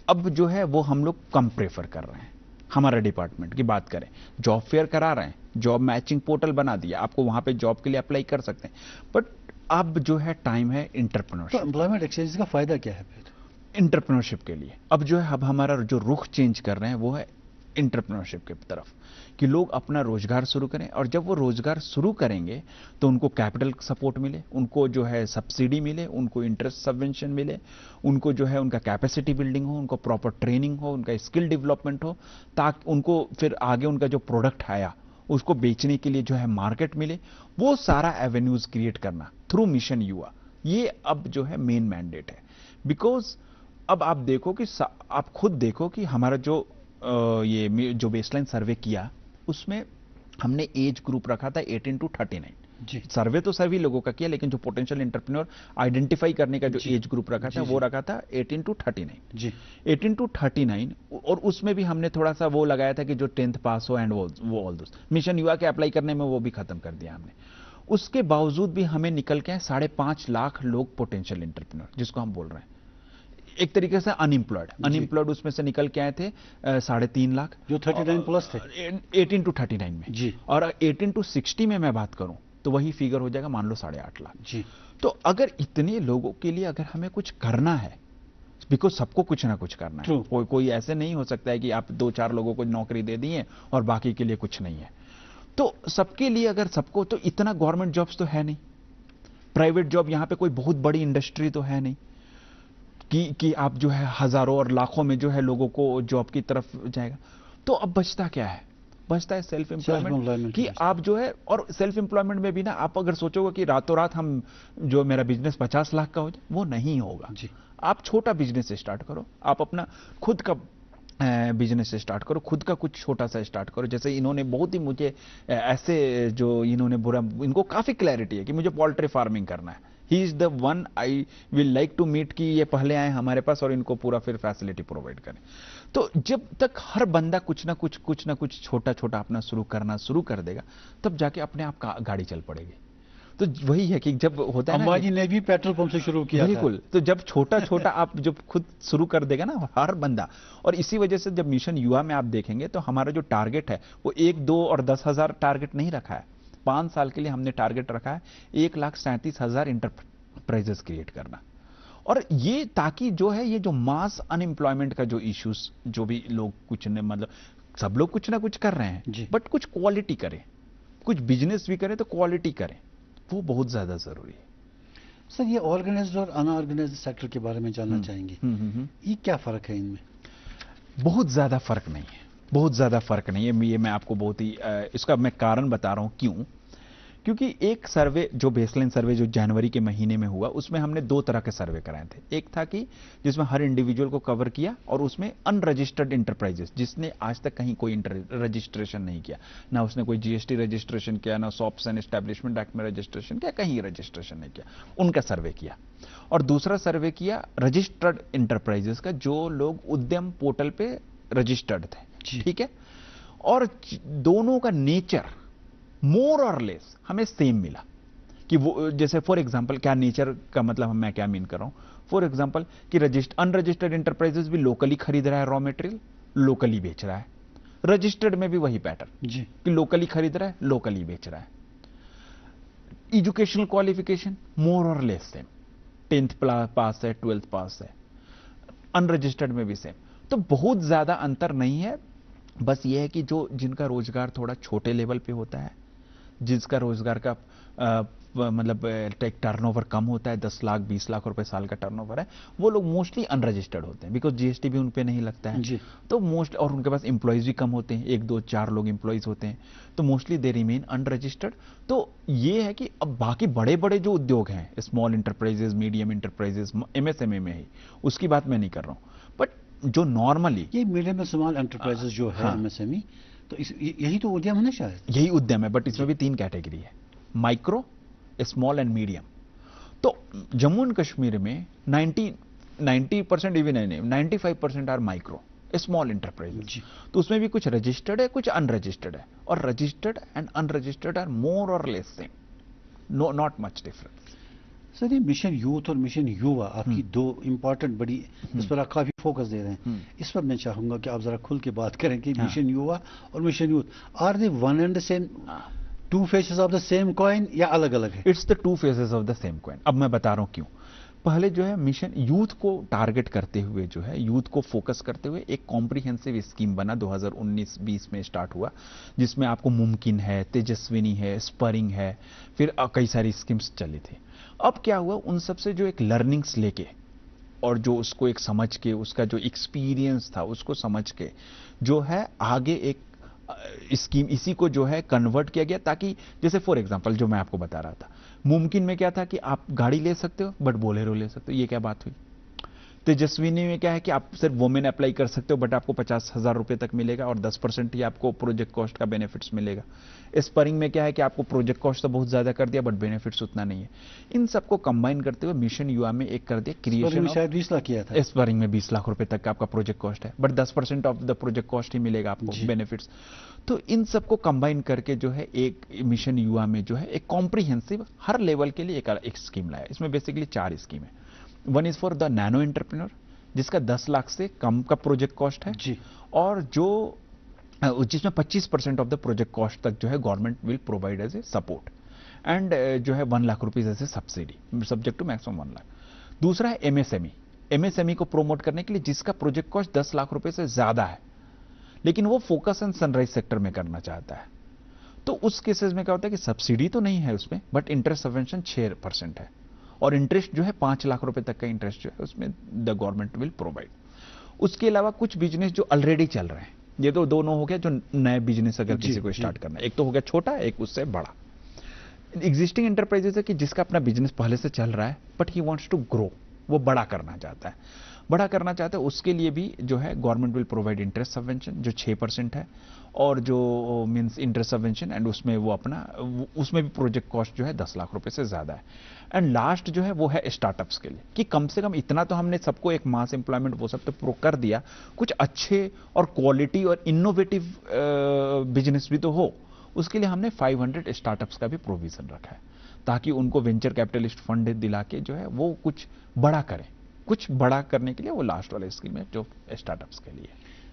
अब जो है वो हम लोग कम प्रेफर कर रहे हैं। हमारा डिपार्टमेंट की बात करें, जॉब फेयर करा रहे हैं, जॉब मैचिंग पोर्टल बना दिया, आपको वहां पे जॉब के लिए अप्लाई कर सकते हैं, बट अब जो है टाइम है एंटरप्रेन्योरशिप। तो एम्प्लॉयमेंट एक्सचेंज का फायदा क्या है फिर एंटरप्रेन्योरशिप के लिए? अब जो है, अब हमारा जो रुख चेंज कर रहे हैं वो है इंटरप्रेन्योरशिप की तरफ, कि लोग अपना रोजगार शुरू करें, और जब वो रोजगार शुरू करेंगे तो उनको कैपिटल सपोर्ट मिले, उनको जो है सब्सिडी मिले, उनको इंटरेस्ट सबवेंशन मिले, उनको जो है उनका कैपेसिटी बिल्डिंग हो, उनको प्रॉपर ट्रेनिंग हो, उनका स्किल डेवलपमेंट हो, ताकि उनको फिर आगे उनका जो प्रोडक्ट आया उसको बेचने के लिए जो है मार्केट मिले। वो सारा एवेन्यूज क्रिएट करना थ्रू मिशन युवा, ये अब जो है मेन मैंडेट है। बिकॉज अब आप देखो कि आप खुद देखो कि हमारा जो ये जो बेसलाइन सर्वे किया उसमें हमने एज ग्रुप रखा था 18 to 39 जी। सर्वे तो सभी लोगों का किया, लेकिन जो पोटेंशियल एंटरप्रेन्योर आइडेंटिफाई करने का जो एज ग्रुप रखा था वो रखा था 18 to 39 जी। 18 to 39, और उसमें भी हमने थोड़ा सा वो लगाया था कि जो 10th पास हो एंड वो ऑल दोस्त। मिशन युवा के अप्लाई करने में वो भी खत्म कर दिया हमने। उसके बावजूद भी हमें निकल के 5.5 लाख लोग पोटेंशियल एंटरप्रेन्योर, जिसको हम बोल रहे हैं एक तरीके से अनएम्प्लॉयड उसमें से निकल के आए थे 3.5 लाख, जो 39 प्लस थे 18 to 39 में जी। और 18 to 60 में मैं बात करूं तो वही फिगर हो जाएगा, मान लो 8.5 लाख जी। तो अगर इतने लोगों के लिए अगर हमें कुछ करना है, बिकॉज सबको कुछ ना कुछ करना है, कोई ऐसे नहीं हो सकता है कि आप 2-4 लोगों को नौकरी दे दिए और बाकी के लिए कुछ नहीं है। तो सबके लिए अगर सबको, तो इतना गवर्नमेंट जॉब्स तो है नहीं, प्राइवेट जॉब यहां पे कोई बहुत बड़ी इंडस्ट्री तो है नहीं कि आप जो है हजारों और लाखों में जो है लोगों को जॉब की तरफ जाएगा। तो अब बचता क्या है? बचता है सेल्फ एम्प्लॉयमेंट, कि आप जो है, और सेल्फ एम्प्लॉयमेंट में भी ना आप अगर सोचोगे कि रातों रात हम जो मेरा बिजनेस 50 लाख का हो जाए, वो नहीं होगा जी। आप छोटा बिजनेस स्टार्ट करो, आप अपना खुद का बिजनेस से स्टार्ट करो, खुद का कुछ छोटा सा स्टार्ट करो। जैसे इन्होंने बहुत ही मुझे ऐसे जो इन्होंने बुरा, इनको काफी क्लैरिटी है कि मुझे पोल्ट्री फार्मिंग करना है, he is the one I will like to meet, कि ये पहले आए हमारे पास और इनको पूरा फिर फैसिलिटी प्रोवाइड करें। तो जब तक हर बंदा कुछ ना कुछ छोटा छोटा अपना शुरू कर देगा, तब जाके अपने आप गाड़ी चल पड़ेगी। तो वही है कि जब होता है अंबानी ने भी पेट्रोल पंप से शुरू किया, बिल्कुल। तो जब छोटा छोटा आप जब खुद शुरू कर देगा ना हर बंदा, और इसी वजह से जब मिशन युवा में आप देखेंगे तो हमारा जो टारगेट है वो 1, 2 और 10,000 टारगेट नहीं रखा है। 5 साल के लिए हमने टारगेट रखा है 1,37,000 इंटरप्राइजेस क्रिएट करना। और ये ताकि जो है ये जो मास अनएम्प्लॉयमेंट का जो इश्यूज, जो भी लोग कुछ ने, मतलब सब लोग कुछ ना कुछ कर रहे हैं, बट कुछ क्वालिटी करें, कुछ बिजनेस भी करें तो क्वालिटी करें, वो बहुत ज्यादा जरूरी है। सर ये ऑर्गेनाइज्ड और अनऑर्गेनाइज्ड सेक्टर के बारे में जानना चाहेंगे, ये क्या फर्क है इनमें? बहुत ज्यादा फर्क नहीं है, बहुत ज्यादा फर्क नहीं है। ये मैं आपको बहुत ही इसका मैं कारण बता रहा हूं क्यों। क्योंकि एक सर्वे जो बेसलाइन सर्वे जो जनवरी के महीने में हुआ, उसमें हमने 2 तरह के सर्वे कराए थे। एक था कि जिसमें हर इंडिविजुअल को कवर किया, और उसमें अनरजिस्टर्ड इंटरप्राइजेस जिसने आज तक कहीं कोई रजिस्ट्रेशन नहीं किया, ना उसने कोई जीएसटी रजिस्ट्रेशन किया, ना शॉप्स एंड एस्टैब्लिशमेंट एक्ट में रजिस्ट्रेशन किया, कहीं रजिस्ट्रेशन नहीं किया, उनका सर्वे किया। और दूसरा सर्वे किया रजिस्टर्ड इंटरप्राइजेस का, जो लोग उद्यम पोर्टल पे रजिस्टर्ड थे, ठीक है। और दोनों का नेचर मोर और लेस हमें सेम मिला। कि वो जैसे फॉर एग्जांपल, क्या नेचर का मतलब मैं क्या मीन कर रहा हूं, फॉर एग्जांपल कि अनरजिस्टर्ड इंटरप्राइजेस भी लोकली खरीद रहा है, रॉ मटेरियल लोकली बेच रहा है। रजिस्टर्ड में भी वही पैटर्न जी, कि लोकली खरीद रहा है, लोकली बेच रहा है। एजुकेशनल क्वालिफिकेशन मोर और लेस सेम, 10th पास है, 12th पास है। अनरजिस्टर्ड में भी सेम। तो बहुत ज्यादा अंतर नहीं है। बस यह है कि जो जिनका रोजगार थोड़ा छोटे लेवल पे होता है, जिसका रोजगार का मतलब टर्नओवर कम होता है, 10 लाख 20 लाख रुपए साल का टर्नओवर है, वो लोग मोस्टली अनरजिस्टर्ड होते हैं, बिकॉज जीएसटी भी उन पे नहीं लगता है जी। तो मोस्ट, और उनके पास एम्प्लॉयज भी कम होते हैं, 1, 2, 4 लोग एम्प्लॉयज होते हैं, तो मोस्टली दे रिमेन अनरजिस्टर्ड। तो ये है कि अब बाकी बड़े बड़े जो उद्योग हैं, small enterprises, medium enterprises, MSME में ही, उसकी बात मैं नहीं कर रहा हूं, बट जो नॉर्मली ये मीडियम स्मॉल एंटरप्राइजेस जो है एमएसएमई, तो यही तो उद्यम है ना शायद? यही उद्यम है, बट इसमें भी 3 कैटेगरी है, माइक्रो, स्मॉल एंड मीडियम। तो जम्मू एंड कश्मीर में 90% इवन नहीं, 95% आर माइक्रो स्मॉल एंटरप्राइजेस। तो उसमें भी कुछ रजिस्टर्ड है, कुछ अनरजिस्टर्ड है, और registered and unregistered are more और less same, not much difference. Sir ये मिशन यूथ और मिशन युवा आपकी 2 इंपॉर्टेंट बड़ी, इस पर आप काफी फोकस दे रहे हैं, इस पर मैं चाहूंगा कि आप जरा खुल के बात करें कि मिशन युवा और mission youth are they one and the same, 2 faces of the same coin, या अलग अलग है? It's the 2 faces of the same coin. अब मैं बता रहा हूं क्यों। पहले जो है मिशन यूथ को टारगेट करते हुए जो है, यूथ को फोकस करते हुए एक कॉम्प्रिहेंसिव स्कीम बना 2019-20 में स्टार्ट हुआ, जिसमें आपको मुमकिन है, तेजस्विनी है, स्परिंग है, फिर कई सारी स्कीम्स चली थी। अब क्या हुआ, उन सब से जो एक लर्निंग्स लेके और जो उसको एक समझ के, उसका जो एक्सपीरियंस था उसको समझ के जो है आगे एक स्कीम इसी को जो है कन्वर्ट किया गया, ताकि जैसे फॉर एग्जांपल जो मैं आपको बता रहा था, मुमकिन में क्या था कि आप गाड़ी ले सकते हो बट बोलेरो ले सकते हो, ये क्या बात हुई। तेजस्विनी में क्या है कि आप सिर्फ वोमेन अप्लाई कर सकते हो बट आपको 50,000 रुपए तक मिलेगा और 10% ही आपको प्रोजेक्ट कॉस्ट का बेनिफिट्स मिलेगा। स्परिंग में क्या है कि आपको प्रोजेक्ट कॉस्ट तो बहुत ज्यादा कर दिया बट बेनिफिट्स उतना नहीं है। इन सबको कंबाइन करते हुए मिशन युवा में एक कर दिया क्रिएशन, शायद 20 लाख किया था। स्परिंग में 20 लाख रुपए तक का आपका प्रोजेक्ट कॉस्ट है but 10% of the project cost ही मिलेगा आपको बेनिफिट्स। तो इन सबको कंबाइन करके जो है एक मिशन युवा में जो है एक कॉम्प्रिहेंसिव हर लेवल के लिए एक स्कीम लाया। इसमें बेसिकली 4 स्कीम है। One is for the nano entrepreneur, जिसका 10 लाख से कम का प्रोजेक्ट कॉस्ट है जी, और जो जिसमें 25% ऑफ द प्रोजेक्ट कॉस्ट तक जो है government will provide as a support and जो है 1 lakh rupees as a subsidy subject to maximum 1 lakh. दूसरा है एमएसएमई, एमएसएमई को प्रोमोट करने के लिए जिसका प्रोजेक्ट कॉस्ट 10 लाख रुपए से ज्यादा है लेकिन वो फोकस ऑन सनराइज सेक्टर में करना चाहता है, तो उस केसेस में क्या होता है कि सब्सिडी तो नहीं है उसमें बट इंटरेस्ट सबवेंशन 6% है और इंटरेस्ट जो है 5 लाख रुपए तक का इंटरेस्ट जो है उसमें द गवर्नमेंट विल प्रोवाइड। उसके अलावा कुछ बिजनेस जो ऑलरेडी चल रहे हैं, ये तो दोनों हो गया जो नए बिजनेस अगर किसी को स्टार्ट करना है, एक तो हो गया छोटा, एक उससे बड़ा। एग्जिस्टिंग एंटरप्राइजेस है कि जिसका अपना बिजनेस पहले से चल रहा है but he wants to grow, वो बड़ा करना चाहता है, बड़ा करना चाहता है, उसके लिए भी जो है government will provide interest subvention जो 6% है और जो मींस इंटरेस्ट सबवेंशन एंड उसमें वो अपना उसमें भी प्रोजेक्ट कॉस्ट जो है 10 लाख रुपए से ज्यादा है। एंड लास्ट जो है वो है स्टार्टअप्स के लिए कि कम से कम इतना तो हमने सबको एक मास एम्प्लॉयमेंट वो सब तो प्रो कर दिया, कुछ अच्छे और क्वालिटी और इनोवेटिव बिजनेस भी तो हो, उसके लिए हमने 500 स्टार्टअप्स का भी प्रोविजन रखा है ताकि उनको वेंचर कैपिटलिस्ट फंड दिला के जो है वो कुछ बड़ा करें। कुछ बड़ा करने के लिए वो लास्ट वाला स्कीम है जो स्टार्टअप्स के लिए।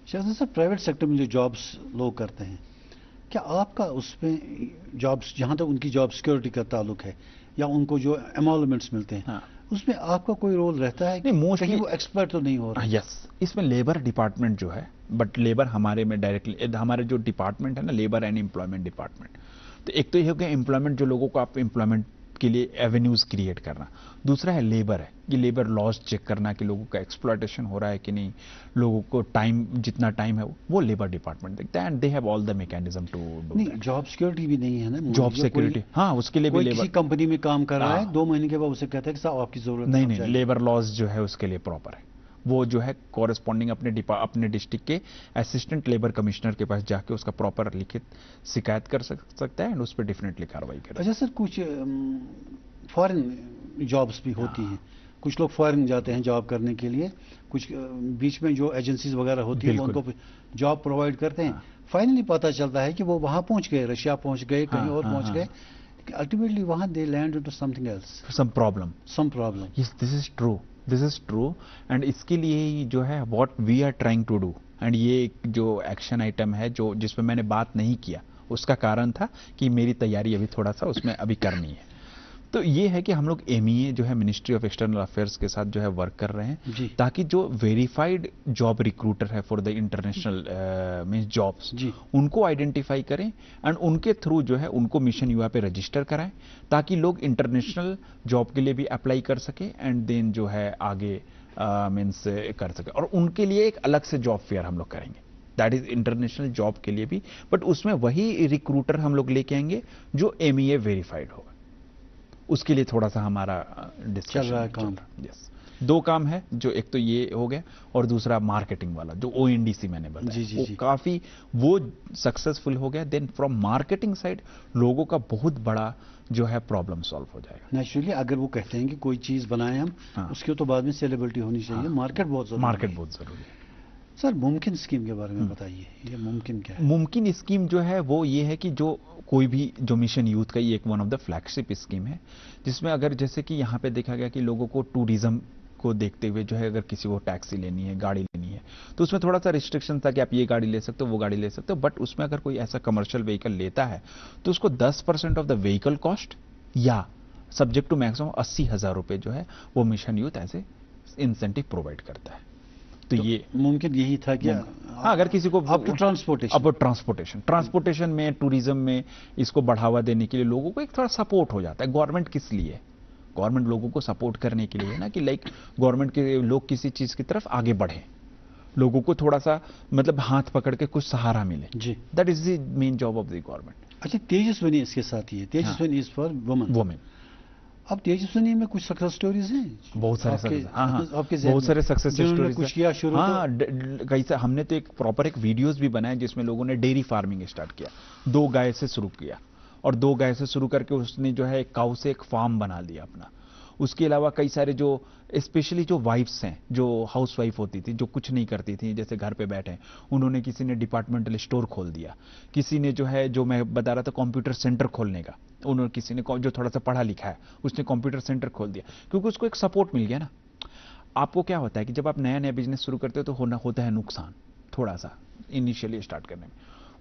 शायद सर प्राइवेट सेक्टर में जो जॉब्स लोग करते हैं, क्या आपका उसमें जॉब्स जहां तक उनकी जॉब सिक्योरिटी का ताल्लुक है या उनको जो एमोलमेंट्स मिलते हैं, हाँ। उसमें आपका कोई रोल रहता है? नहीं, मोस्टली वो एक्सपर्ट तो नहीं हो रहा। यस, इसमें लेबर डिपार्टमेंट जो है, बट लेबर हमारे में डायरेक्टली हमारे जो डिपार्टमेंट है ना, लेबर एंड एम्प्लॉयमेंट डिपार्टमेंट, तो एक तो ये हो गया एम्प्लॉयमेंट, जो लोगों को आप एम्प्लॉयमेंट के लिए एवेन्यूज क्रिएट करना। दूसरा है लेबर, है कि लेबर लॉज चेक करना कि लोगों का एक्सप्लॉयटेशन हो रहा है कि नहीं, लोगों को टाइम जितना टाइम है वो लेबर डिपार्टमेंट देखता है and they have all the mechanism to do. नहीं, जॉब सिक्योरिटी भी नहीं है ना, जॉब सिक्योरिटी, हाँ, उसके लिए भी लेबर, किसी कंपनी में काम कर रहा है 2 महीने के बाद उसे कहता है कि साहब आपकी जरूरत नहीं, लेबर लॉज जो है उसके लिए प्रॉपर है, वो जो है कॉरेस्पॉन्डिंग अपने डिस्ट्रिक्ट के असिस्टेंट लेबर कमिश्नर के पास जाके उसका प्रॉपर लिखित शिकायत कर सकता है एंड उस पर डेफिनेटली कार्रवाई करें। अच्छा सर, कुछ फॉरेन जॉब्स भी होती हैं, कुछ लोग फॉरेन जाते हैं जॉब करने के लिए, कुछ बीच में जो एजेंसीज वगैरह होती है उनको जॉब प्रोवाइड करते हैं, फाइनली पता चलता है कि वो वहां पहुंच गए, रशिया पहुंच गए, कहीं और पहुंच गए, अल्टीमेटली वहां they land into something else, some problem. Yes, this is true and इसके लिए ही जो है what we are trying to do, and ये जो एक्शन आइटम है जो जिसमें मैंने बात नहीं किया, उसका कारण था कि मेरी तैयारी अभी थोड़ा सा उसमें अभी करनी है। तो ये है कि हम लोग एमईए जो है मिनिस्ट्री ऑफ एक्सटर्नल अफेयर्स के साथ जो है वर्क कर रहे हैं ताकि जो वेरीफाइड जॉब रिक्रूटर है for the international means jobs, उनको आइडेंटिफाई करें एंड उनके थ्रू जो है उनको मिशन युवा पे रजिस्टर कराएं ताकि लोग इंटरनेशनल जॉब के लिए भी अप्लाई कर सके एंड देन जो है आगे मीन्स कर सके। और उनके लिए एक अलग से जॉब फेयर हम लोग करेंगे, दैट इज इंटरनेशनल जॉब के लिए भी, बट उसमें वही रिक्रूटर हम लोग लेके आएंगे जो एमईए वेरीफाइड होगा। उसके लिए थोड़ा सा हमारा डिस्कशन चल रहा है काम। यस, 2 काम है, जो एक तो ये हो गया और दूसरा मार्केटिंग वाला जो ओएनडीसी मैंने बताया, वो काफी वो सक्सेसफुल हो गया। देन फ्रॉम मार्केटिंग साइड लोगों का बहुत बड़ा जो है प्रॉब्लम सॉल्व हो जाएगा। नेचुरली अगर वो कहते हैं कि कोई चीज बनाए हम, उसकी तो बाद में सेलेबिलिटी होनी चाहिए, मार्केट बहुत जरूरी है। सर, मुमकिन स्कीम के बारे में बताइए, ये मुमकिन क्या है? मुमकिन स्कीम जो है वो ये है कि जो कोई भी जो मिशन यूथ का ये एक one of the flagship scheme है, जिसमें अगर जैसे कि यहाँ पे देखा गया कि लोगों को टूरिज्म को देखते हुए जो है अगर किसी को टैक्सी लेनी है, गाड़ी लेनी है, तो उसमें थोड़ा सा रिस्ट्रिक्शन था कि आप ये गाड़ी ले सकते हो, वो गाड़ी ले सकते हो, बट उसमें अगर कोई ऐसा कमर्शियल व्हीकल लेता है तो उसको 10% ऑफ द व्हीकल कॉस्ट या सब्जेक्ट टू मैक्सिमम 80,000 रुपए जो है वो मिशन यूथ ऐसे इंसेंटिव प्रोवाइड करता है। तो ये मुमकिन यही था कि हाँ, अगर किसी को अप टू ट्रांसपोर्टेशन में, टूरिज्म में इसको बढ़ावा देने के लिए लोगों को एक थोड़ा सपोर्ट हो जाता है। गवर्नमेंट किस लिए? गवर्नमेंट लोगों को सपोर्ट करने के लिए है ना, कि लाइक गवर्नमेंट के लोग किसी चीज की तरफ आगे बढ़े, लोगों को थोड़ा सा मतलब हाथ पकड़ के कुछ सहारा मिले जी। That is the main job of the government. अच्छा, तेजस्विनी इसके साथ ही है, तेजस्विनी इज फॉर वुमेन। अब तेजस्विनी में कुछ सक्सेस स्टोरीज हैं, बहुत सारे बहुत सारे सक्सेस स्टोरीज कुछ किया शुरू। हाँ, कैसा हमने तो एक प्रॉपर एक वीडियोस भी बनाए जिसमें लोगों ने डेयरी फार्मिंग स्टार्ट किया, 2 गाय से शुरू किया, और 2 गाय से शुरू करके उसने जो है एक काऊ से एक फार्म बना लिया अपना। उसके अलावा कई सारे जो स्पेशली जो वाइफ्स हैं, जो हाउस वाइफ होती थी, जो कुछ नहीं करती थी, जैसे घर पे बैठे, उन्होंने किसी ने डिपार्टमेंटल स्टोर खोल दिया, किसी ने जो है, जो मैं बता रहा था कंप्यूटर सेंटर खोलने का, उन्होंने किसी ने जो थोड़ा सा पढ़ा लिखा है उसने कंप्यूटर सेंटर खोल दिया, क्योंकि उसको एक सपोर्ट मिल गया ना। आपको क्या होता है कि जब आप नया नया बिजनेस शुरू करते हो तो होता है नुकसान थोड़ा सा इनिशियली स्टार्ट करने में।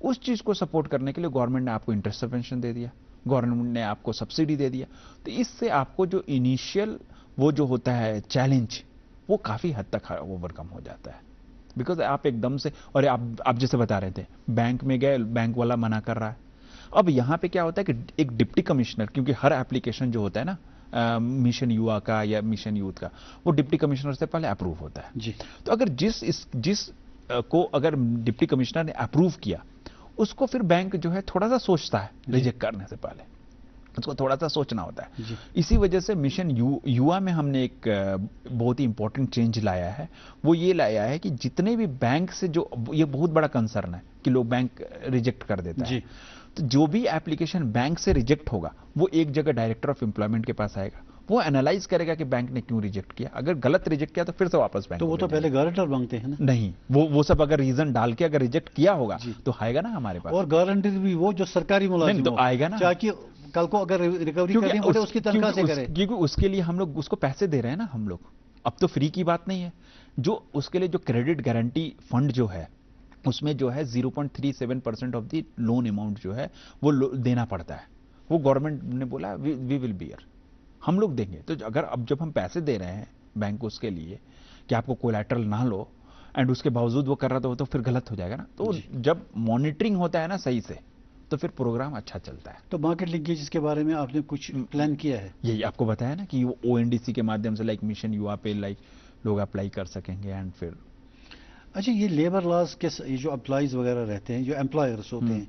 उस चीज को सपोर्ट करने के लिए गवर्नमेंट ने आपको इंटरेस्ट सब्वेंशन दे दिया, गवर्नमेंट ने आपको सब्सिडी दे दिया, तो इससे आपको जो इनिशियल वो जो होता है चैलेंज, वो काफी हद तक ओवरकम हो जाता है। बिकॉज आप एकदम से, और आप जैसे बता रहे थे, बैंक में गए, बैंक वाला मना कर रहा है। अब यहां पे क्या होता है कि एक डिप्टी कमिश्नर, क्योंकि हर एप्लीकेशन जो होता है ना मिशन युवा का या मिशन यूथ का, वो डिप्टी कमिश्नर से पहले अप्रूव होता है जी। तो अगर जिस को अगर डिप्टी कमिश्नर ने अप्रूव किया, उसको फिर बैंक जो है थोड़ा सा सोचता है रिजेक्ट करने से पहले, उसको थोड़ा सा सोचना होता है। इसी वजह से मिशन युवा में हमने एक बहुत ही इंपॉर्टेंट चेंज लाया है। वो ये लाया है कि जितने भी बैंक से, जो ये बहुत बड़ा कंसर्न है कि लोग बैंक रिजेक्ट कर देता है, तो जो भी एप्लीकेशन बैंक से रिजेक्ट होगा वो एक जगह डायरेक्टर ऑफ एम्प्लॉयमेंट के पास आएगा, वो एनालाइज करेगा कि बैंक ने क्यों रिजेक्ट किया। अगर गलत रिजेक्ट किया तो फिर से वापस बैंक, तो वो तो पहले गारंटर मांगते हैं ना। नहीं, वो सब अगर रीजन डाल के अगर रिजेक्ट किया होगा तो आएगा ना हमारे पास, और गारंटर भी वो जो सरकारी मुलाजिम तो आएगा ना, ताकि कल को अगर रिकवरी करनी हो तो उसकी तनख्वाह से करे, क्योंकि उसके लिए हम लोग उसको पैसे दे रहे हैं ना हम लोग। अब तो फ्री की बात नहीं है, जो उसके लिए जो क्रेडिट गारंटी फंड जो है उसमें जो है 0.37% ऑफ द लोन अमाउंट जो है वो देना पड़ता है। वो गवर्नमेंट ने बोला वी विल बियर, हम लोग देंगे। तो अगर अब जब हम पैसे दे रहे हैं बैंक को उसके लिए कि आपको कोलैटरल ना लो, एंड उसके बावजूद वो कर रहा तो फिर गलत हो जाएगा ना। तो जब मॉनिटरिंग होता है ना सही से, तो फिर प्रोग्राम अच्छा चलता है। तो मार्केट लिंकेज के बारे में आपने कुछ प्लान किया है? यही आपको बताया ना कि वो ONDC के माध्यम से लाइक मिशन युवा पे लाइक लोग अप्लाई कर सकेंगे, एंड फिर अच्छा, ये लेबर लॉज के ये जो अप्लाइज वगैरह रहते हैं, जो एम्प्लॉयर्स होते हैं,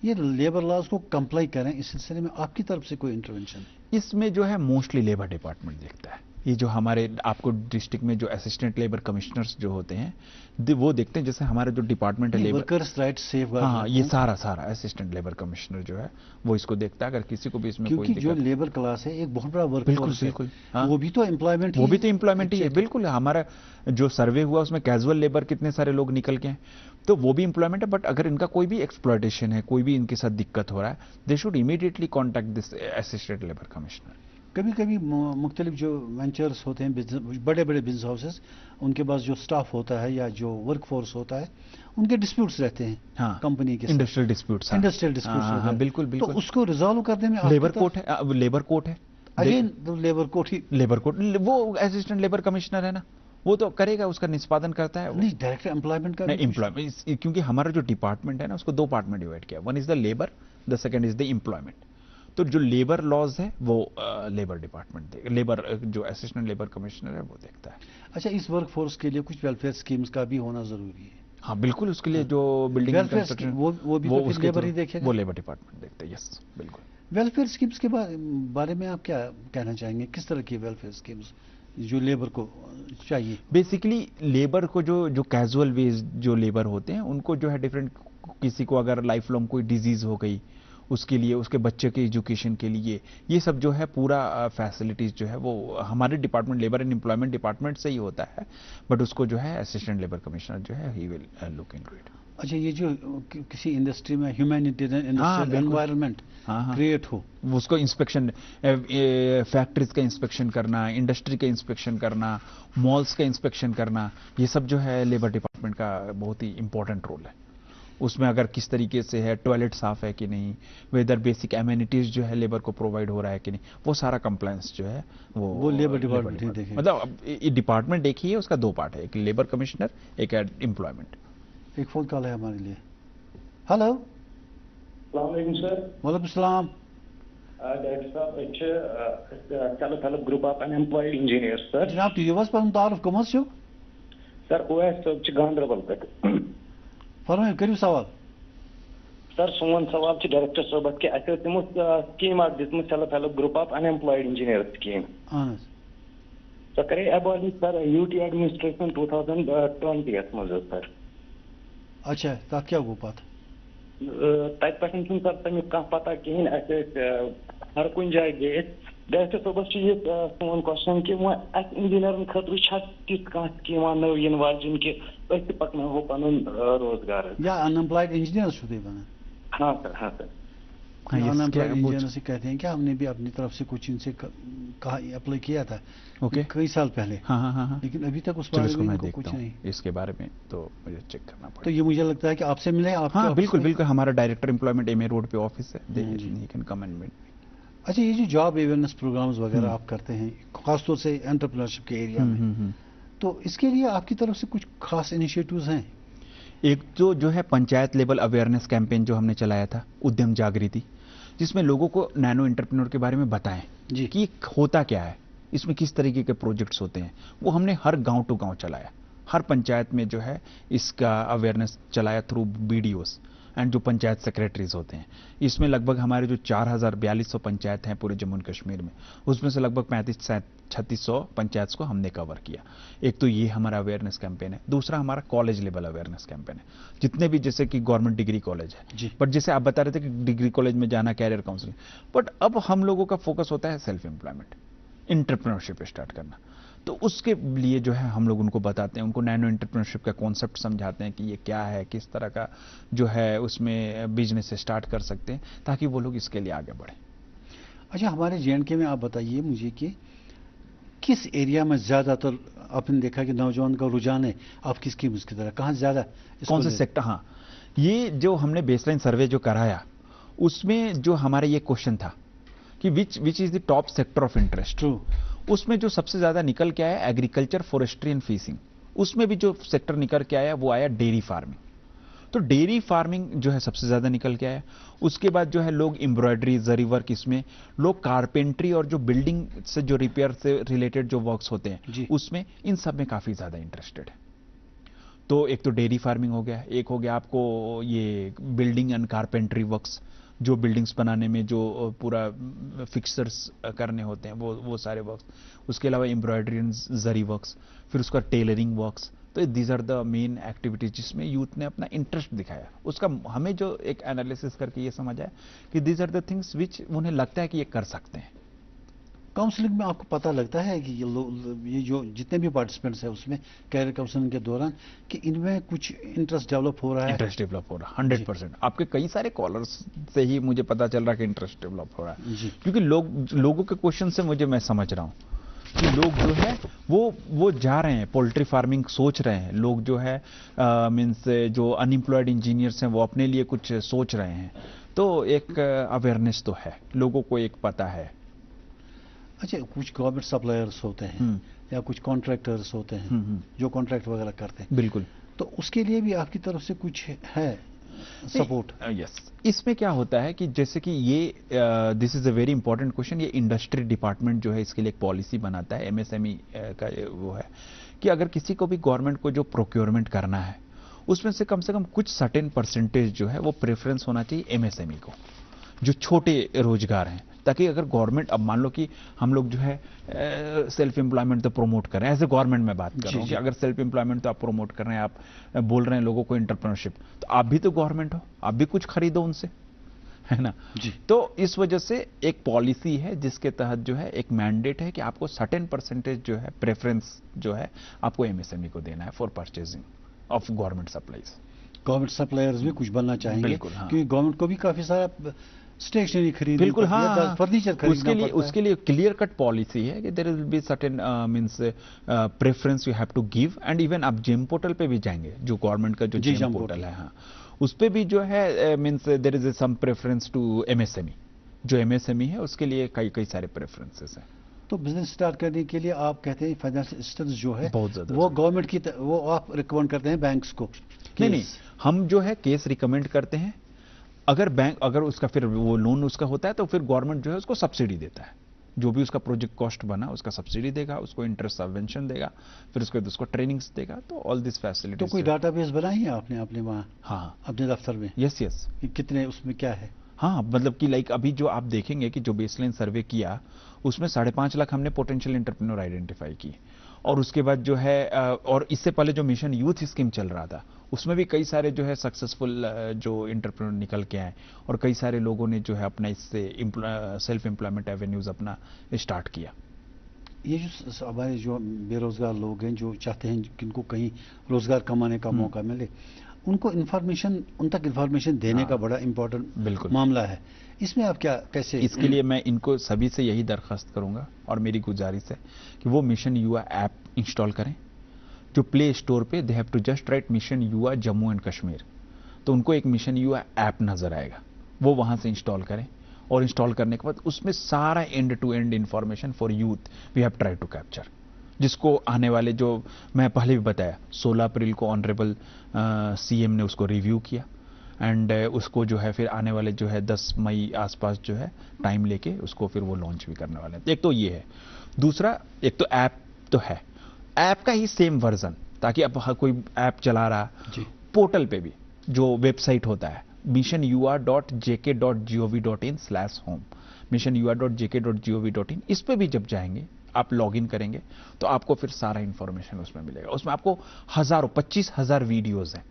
ये लेबर लॉज को कंप्लाई करें, इस सिलसिले में आपकी तरफ से कोई इंटरवेंशन? इसमें जो है मोस्टली लेबर डिपार्टमेंट देखता है। ये जो हमारे आपको डिस्ट्रिक्ट में जो असिस्टेंट लेबर कमिश्नर्स जो होते हैं वो देखते हैं। जैसे हमारा जो डिपार्टमेंट है लेबर वर्कर्स राइट्स सेफगार्ड, हाँ, ये सारा असिस्टेंट लेबर कमिश्नर जो है वो इसको देखता है। अगर किसी को भी इसमें कोई जो लेबर क्लास है एक बहुत बड़ा वर्कफोर्स है, बिल्कुल वो भी तो एम्प्लॉयमेंट ही है। बिल्कुल, हमारा जो सर्वे हुआ उसमें कैजुअल लेबर कितने सारे लोग निकल के हैं, तो वो भी एम्प्लॉयमेंट है। बट अगर इनका कोई भी एक्सप्लॉयटेशन है, कोई भी इनके साथ दिक्कत हो रहा है, they should immediately contact this assistant labour commissioner. कभी कभी मुख्तलिफ जो वेंचर्स होते हैं, बड़े बड़े बिजनेस हाउसेस, उनके पास जो स्टाफ होता है या जो वर्क फोर्स होता है, उनके डिस्प्यूट्स रहते हैं। हाँ, कंपनी के इंडस्ट्रियल डिस्प्यूट्स, हाँ, बिल्कुल। तो उसको रिजॉल्व करने में लेबर कोर्ट है, अगेन लेबर कोर्ट वो असिस्टेंट लेबर कमिश्नर है ना, वो तो करेगा, उसका निष्पादन करता है। नहीं, डायरेक्ट एम्प्लॉयमेंट का एम्प्लॉयमेंट, क्योंकि हमारा जो डिपार्टमेंट है ना उसको 2 पार्ट में डिवाइड किया। One is the labour, the second is the employment. तो जो लेबर लॉज है वो लेबर डिपार्टमेंट लेबर जो असिस्टेंट लेबर कमिश्नर है वो देखता है। अच्छा, इस वर्क फोर्स के लिए कुछ वेलफेयर स्कीम्स का भी होना जरूरी है? हाँ बिल्कुल, उसके लिए जो बिल्डिंग कंस्ट्रक्शन वो भी तो लेबर ही देखेगा, वो लेबर डिपार्टमेंट देखता है। यस, बिल्कुल। वेलफेयर स्कीम्स के बारे में आप क्या कहना चाहेंगे? किस तरह की वेलफेयर स्कीम्स जो लेबर को चाहिए? बेसिकली लेबर को जो कैजुअल वेज जो लेबर होते हैं उनको जो है डिफरेंट, किसी को अगर लाइफ लॉन्ग कोई डिजीज हो गई, उसके लिए, उसके बच्चे के एजुकेशन के लिए, ये सब जो है पूरा फैसिलिटीज जो है वो हमारे department labour and employment department से ही होता है। बट उसको जो है असिस्टेंट लेबर कमिश्नर जो है he will look into it. अच्छा, ये जो किसी इंडस्ट्री में ह्यूमैनिटेरियन इंडस्ट्रियल एनवायरनमेंट क्रिएट हो, उसको इंस्पेक्शन, फैक्ट्रीज का इंस्पेक्शन करना, इंडस्ट्री का इंस्पेक्शन करना, मॉल्स का इंस्पेक्शन करना, ये सब जो है लेबर डिपार्टमेंट का बहुत ही इंपॉर्टेंट रोल है। उसमें अगर किस तरीके से है, टॉयलेट साफ है कि नहीं, वेदर बेसिक एमिनिटीज जो है लेबर को प्रोवाइड हो रहा है कि नहीं, वो सारा कंप्लायंस जो है वो लेबर डिपार्टमेंट ही देखेगा। मतलब ये डिपार्टमेंट एक ही है, उसका दो पार्ट है, एक लेबर कमिश्नर, एक एम्प्लॉयमेंट। एक फोन कॉल है हमारे लिए। हेलो, अस्सलाम सर। वालेकुम सलाम। डॉक्टर साहब self help group of unemployed engineer sir. जनाब तुझे बस पर तारुफ कमस छो सर ओएस सब गांधरबल पे फरमाइयो, करियो सवाल। सर सोन सवाल डायरेक्टर साहब कि अस तमो स्कीम अख दित self help group of unemployed engineer scheme sir करे अबॉलिश सर यूटी एडमिनिस्ट्रेशन 2020 मज सर। अच्छा, तथ क्या गो पत तत पे सर तमिक कह पता कहें हर कुछ जाए गए डायरेक्टर साहब ये सोन क्वेश्चन कि वह इंजीनियर खतर तिथ कह स्कीम नव इन वाजिन कि पकनो पन रोजगार या अनएम्प्लॉयड इंजीनियर छो तुम बना? हाँ सर, हाँ सर। अनएम्प्लॉयड इंजीनियर से कहते हैं क्या, हमने भी अपनी तरफ से कुछ इनसे कहा अप्लाई किया था कई साल पहले। हाँ। लेकिन अभी तक उस बारे में कुछ नहीं। इसके बारे में तो मुझे चेक करना पड़ेगा। तो ये मुझे लगता है कि आपसे मिले आप। हाँ बिल्कुल, हमारा डायरेक्टर एम्प्लॉयमेंट एमए रोड पे ऑफिस है, कैन कम एंड मीट। अच्छा, ये जो जॉब अवेयरनेस प्रोग्राम्स वगैरह आप करते हैं खासतौर से एंटरप्रेन्योरशिप के एरिया में, तो इसके लिए आपकी तरफ से कुछ खास इनिशिएटिव्स हैं? एक जो है पंचायत लेवल अवेयरनेस कैंपेन जो हमने चलाया था, उद्यम जागृति, जिसमें लोगों को नैनो एंटरप्रेन्योर के बारे में बताएं जी कि होता क्या है, इसमें किस तरीके के प्रोजेक्ट्स होते हैं। वो हमने हर गांव टू गांव चलाया, हर पंचायत में जो है इसका अवेयरनेस चलाया थ्रू बीडीओस एंड जो पंचायत सेक्रेटरीज होते हैं। इसमें लगभग हमारे जो 4200 पंचायत हैं पूरे जम्मू एंड कश्मीर में, उसमें से लगभग 3500-3600 पंचायत को हमने कवर किया। एक तो ये हमारा अवेयरनेस कैंपेन है। दूसरा हमारा कॉलेज लेवल अवेयरनेस कैंपेन है, जितने भी जैसे कि गवर्नमेंट डिग्री कॉलेज है, बट जैसे आप बता रहे थे कि डिग्री कॉलेज में जाना, कैरियर काउंसलिंग, बट अब हम लोगों का फोकस होता है सेल्फ एम्प्लॉयमेंट, एंटरप्रेन्योरशिप स्टार्ट करना। तो उसके लिए जो है हम लोग उनको बताते हैं, उनको नैनो एंटरप्रेन्योरशिप का कॉन्सेप्ट समझाते हैं कि ये क्या है, किस तरह का जो है उसमें बिजनेस स्टार्ट कर सकते हैं, ताकि वो लोग इसके लिए आगे बढ़ें। अच्छा, हमारे जेएंडके में आप बताइए मुझे कि किस एरिया में ज्यादातर आपने देखा कि नौजवान का रुझान है आपकी स्कीम्स की तरह, कहाँ ज्यादा, कौन से सेक्टर? हाँ, ये जो हमने बेसलाइन सर्वे जो कराया उसमें जो हमारा ये क्वेश्चन था कि which is the top sector of interest. True. उसमें जो सबसे ज्यादा निकल के आया एग्रीकल्चर, फॉरेस्ट्री एंड फिशिंग। उसमें भी जो सेक्टर निकल के आया वो आया डेयरी फार्मिंग। तो डेयरी फार्मिंग जो है सबसे ज्यादा निकल के आया। उसके बाद जो है लोग एम्ब्रॉयडरी, जरी वर्क, इसमें लोग कारपेंट्री और जो बिल्डिंग से जो रिपेयर से रिलेटेड जो वर्क्स होते हैं उसमें, इन सब में काफी ज्यादा इंटरेस्टेड है। तो एक तो डेयरी फार्मिंग हो गया, एक हो गया आपको ये बिल्डिंग एंड कारपेंट्री वर्क्स, जो बिल्डिंग्स बनाने में जो पूरा फिक्सर्स करने होते हैं वो सारे वर्क्स। उसके अलावा एम्ब्रॉयडरी एंड जरी वर्क्स, फिर उसका टेलरिंग वर्क्स। तो these are the main activities जिसमें यूथ ने अपना इंटरेस्ट दिखाया। उसका हमें जो एक एनालिसिस करके ये समझ आया कि these are the things which उन्हें लगता है कि ये कर सकते हैं। काउंसलिंग में आपको पता लगता है कि ये जो जितने भी पार्टिसिपेंट्स हैं उसमें कैरियर काउंसलिंग के दौरान कि इनमें कुछ इंटरेस्ट डेवलप हो रहा है? इंटरेस्ट डेवलप हो रहा है 100%। आपके कई सारे कॉलर्स से ही मुझे पता चल रहा है कि इंटरेस्ट डेवलप हो रहा है, क्योंकि लोगों के क्वेश्चन से मुझे मैं समझ रहा हूँ कि लोग जो है वो जा रहे हैं, पोल्ट्री फार्मिंग सोच रहे हैं। लोग जो है मीन्स जो अनएम्प्लॉयड इंजीनियर्स हैं वो अपने लिए कुछ सोच रहे हैं। तो एक अवेयरनेस तो है, लोगों को एक पता है। अच्छा, कुछ गवर्नमेंट सप्लायर्स होते हैं या कुछ कॉन्ट्रैक्टर्स होते हैं जो कॉन्ट्रैक्ट वगैरह करते हैं, बिल्कुल, तो उसके लिए भी आपकी तरफ से कुछ है सपोर्ट? यस। इसमें क्या होता है कि जैसे कि ये this is a very important question. ये इंडस्ट्री डिपार्टमेंट जो है इसके लिए एक पॉलिसी बनाता है, एमएसएमई का वो है कि अगर किसी को भी गवर्नमेंट को जो प्रोक्योरमेंट करना है उसमें से कम कुछ सर्टेन परसेंटेज जो है वो प्रेफरेंस होना चाहिए एमएसएमई को, जो छोटे रोजगार हैं, ताकि अगर गवर्नमेंट, अब मान लो कि हम लोग जो है सेल्फ एम्प्लॉयमेंट तो प्रमोट कर रहे हैं, एज ए गवर्नमेंट में बात कर रहा हूँ कि अगर सेल्फ एम्प्लॉयमेंट तो आप प्रमोट कर रहे हैं, आप बोल रहे हैं लोगों को एंटरप्रेन्योरशिप, तो आप भी तो गवर्नमेंट हो, आप भी कुछ खरीदो उनसे, है ना जी। तो इस वजह से एक पॉलिसी है जिसके तहत जो है एक मैंडेट है कि आपको सर्टेन परसेंटेज जो है प्रेफरेंस जो है आपको एमएसएमई को देना है for purchasing of government supplies. Government suppliers भी कुछ बनना चाहेंगे, बिल्कुल, हाँ। क्योंकि गवर्नमेंट को भी काफी सारा स्टेशनरी खरीदनी, बिल्कुल, हाँ, फर्नीचर खरीदना उसके लिए क्लियर कट पॉलिसी है कि there will be certain means preference you have to give. And even आप जेम पोर्टल पे भी जाएंगे, जो गवर्नमेंट का जो जेम पोर्टल है, हाँ, उस पे भी जो है means there is some preference to MSME. जो एमएसएमई है उसके लिए कई कई सारे प्रेफरेंसेस हैं। तो बिजनेस स्टार्ट करने के लिए आप कहते हैं फाइनेंशियल असिस्टेंस जो है बहुत ज्यादा वो गवर्नमेंट की वो आप रिकमेंड करते हैं बैंक्स को? नहीं, हम जो है केस रिकमेंड करते हैं। अगर बैंक अगर उसका फिर वो लोन उसका होता है तो फिर गवर्नमेंट जो है उसको सब्सिडी देता है। जो भी उसका प्रोजेक्ट कॉस्ट बना उसका सब्सिडी देगा, उसको इंटरेस्ट सबवेंशन देगा, फिर उसके बाद उसको ट्रेनिंग्स देगा। तो ऑल दिस फैसिलिटी। तो कोई डाटाबेस बनाई है आपने अपने वहाँ? हाँ, अपने दफ्तर में? Yes yes. कितने उसमें क्या है? हाँ, मतलब कि लाइक अभी जो आप देखेंगे कि जो बेसलाइन सर्वे किया उसमें 5.5 लाख हमने पोटेंशियल एंटरप्रेन्योर आइडेंटिफाई किए। और उसके बाद जो है और इससे पहले जो मिशन यूथ स्कीम चल रहा था उसमें भी कई सारे जो है सक्सेसफुल जो एंटरप्रेन्योर निकल के आए और कई सारे लोगों ने जो है अपना इससे सेल्फ एम्प्लॉयमेंट एवेन्यूज अपना स्टार्ट किया। ये जो हमारे जो बेरोजगार लोग हैं जो चाहते हैं जिनको कहीं रोजगार कमाने का मौका मिले, उनको इन्फॉर्मेशन उन तक इन्फॉर्मेशन देने का बड़ा इंपॉर्टेंट मामला है। इसमें आप क्या कैसे? इसके लिए मैं इनको सभी से यही दरखास्त करूंगा और मेरी गुजारिश है कि वो मिशन युवा ऐप इंस्टॉल करें। जो प्ले स्टोर पे they have to just write mission Yuva Jammu and Kashmir, तो उनको एक मिशन युवा ऐप नजर आएगा, वो वहां से इंस्टॉल करें। और इंस्टॉल करने के बाद उसमें सारा end to end information for youth we have try to capture, जिसको आने वाले जो मैं पहले भी बताया 16 अप्रैल को ऑनरेबल सीएम ने उसको रिव्यू किया एंड उसको जो है फिर आने वाले जो है 10 मई आसपास जो है टाइम लेके उसको फिर वो लॉन्च भी करने वाले हैं। एक तो ये है, दूसरा एक तो ऐप तो है, ऐप का ही सेम वर्जन, ताकि अब कोई ऐप चला रहा पोर्टल पे भी जो वेबसाइट होता है missionua.jk.gov.in/home, missionua.jk.gov.in, इस पे भी जब जाएंगे आप लॉगिन करेंगे तो आपको फिर सारा इंफॉर्मेशन उसमें मिलेगा। उसमें आपको 25,000 वीडियोज हैं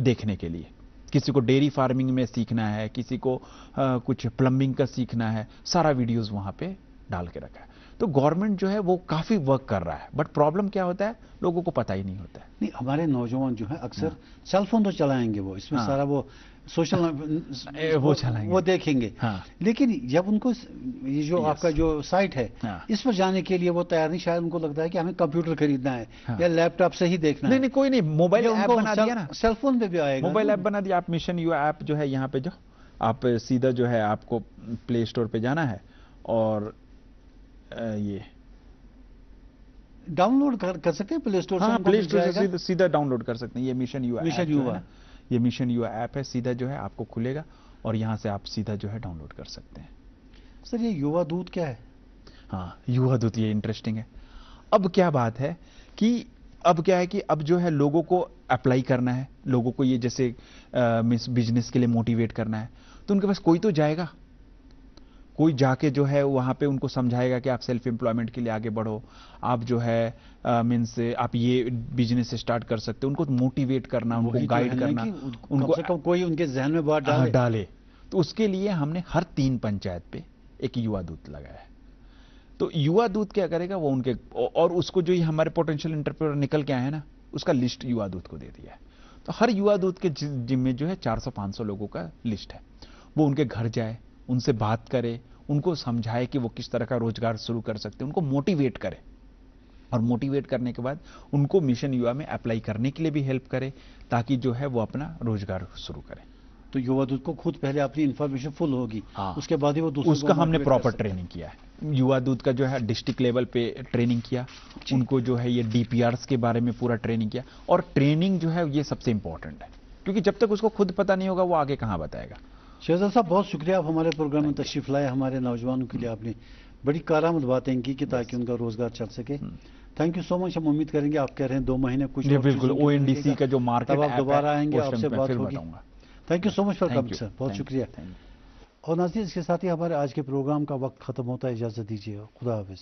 देखने के लिए। किसी को डेयरी फार्मिंग में सीखना है, किसी को कुछ प्लम्बिंग का सीखना है, सारा वीडियोज वहां पे डाल के रखा है। तो गवर्नमेंट जो है वो काफी वर्क कर रहा है, बट प्रॉब्लम क्या होता है, लोगों को पता ही नहीं होता है। नहीं, हमारे नौजवान जो है अक्सर सेलफोन तो चलाएंगे, वो इसमें सारा वो सोशल वो चलाएंगे, वो देखेंगे। लेकिन जब उनको ये जो आपका जो साइट है इस पर जाने के लिए वो तैयार नहीं, शायद उनको लगता है कि हमें कंप्यूटर खरीदना है या लैपटॉप से ही देखना है। नहीं, कोई नहीं, मोबाइल ऐप बना दिया ना, सेलफोन पे भी आएगा, मोबाइल ऐप बना दिया। आप मिशन युवा ऐप जो है यहाँ पे जो आप सीधा जो है आपको प्ले स्टोर पे जाना है और ये डाउनलोड कर सकते हैं प्ले स्टोर से। हाँ, प्ले स्टोर से सीधा डाउनलोड कर सकते हैं। ये मिशन युवा ये मिशन युवा ऐप है, सीधा जो है आपको खुलेगा और यहाँ से आप सीधा जो है डाउनलोड कर सकते हैं। सर ये युवा दूत क्या है? हाँ, युवा दूत ये इंटरेस्टिंग है। अब क्या बात है कि अब क्या है कि अब जो है लोगों को अप्लाई करना है, लोगों को ये जैसे बिजनेस के लिए मोटिवेट करना है, तो उनके पास कोई तो जाएगा, कोई जाके जो है वहां पे उनको समझाएगा कि आप सेल्फ एम्प्लॉयमेंट के लिए आगे बढ़ो, आप जो है मीन्स आप ये बिजनेस स्टार्ट कर सकते हो, उनको मोटिवेट करना, उनको गाइड करना, उनको कोई उनके जहन में बात डाले। तो उसके लिए हमने हर 3 पंचायत पे एक युवा दूत लगाया है। तो युवा दूत क्या करेगा, वो उनके और उसको जो हमारे पोटेंशियल एंटरप्रेन्योर निकल के आए हैं ना, उसका लिस्ट युवा दूत को दे दिया है। तो हर युवा दूत के जिम्मे जो है 400-500 लोगों का लिस्ट है। वो उनके घर जाए, उनसे बात करे, उनको समझाए कि वो किस तरह का रोजगार शुरू कर सकते हैं, उनको मोटिवेट करे और मोटिवेट करने के बाद उनको मिशन युवा में अप्लाई करने के लिए भी हेल्प करे, ताकि जो है वो अपना रोजगार शुरू करें। तो युवा दूत को खुद पहले अपनी इंफॉर्मेशन फुल होगी, उसके बाद ही वो दूसरों उसका हमने प्रॉपर ट्रेनिंग किया है। युवा दूत का जो है डिस्ट्रिक्ट लेवल पे ट्रेनिंग किया, उनको जो है ये डीपीआरस के बारे में पूरा ट्रेनिंग किया। और ट्रेनिंग जो है ये सबसे इंपॉर्टेंट है, क्योंकि जब तक उसको खुद पता नहीं होगा वो आगे कहां बताएगा। शहजाद साहब बहुत शुक्रिया, आप हमारे प्रोग्राम में तशरीफ लाए। हमारे नौजवानों के लिए आपने बड़ी कारआमद बातें की कि ताकि उनका रोजगार चल सके। Thank you so much. हम उम्मीद करेंगे, आप कह रहे हैं 2 महीने कुछ बिल्कुल ओएनडीसी का जो मार्केट, तब आप दोबारा आएंगे, आपसे बात होगी। Thank you so much for coming sir, बहुत शुक्रिया। और नाज़रीन, इसके साथ ही हमारे आज के प्रोग्राम का वक्त खत्म होता है, इजाजत दीजिए, खुदा हाफिज।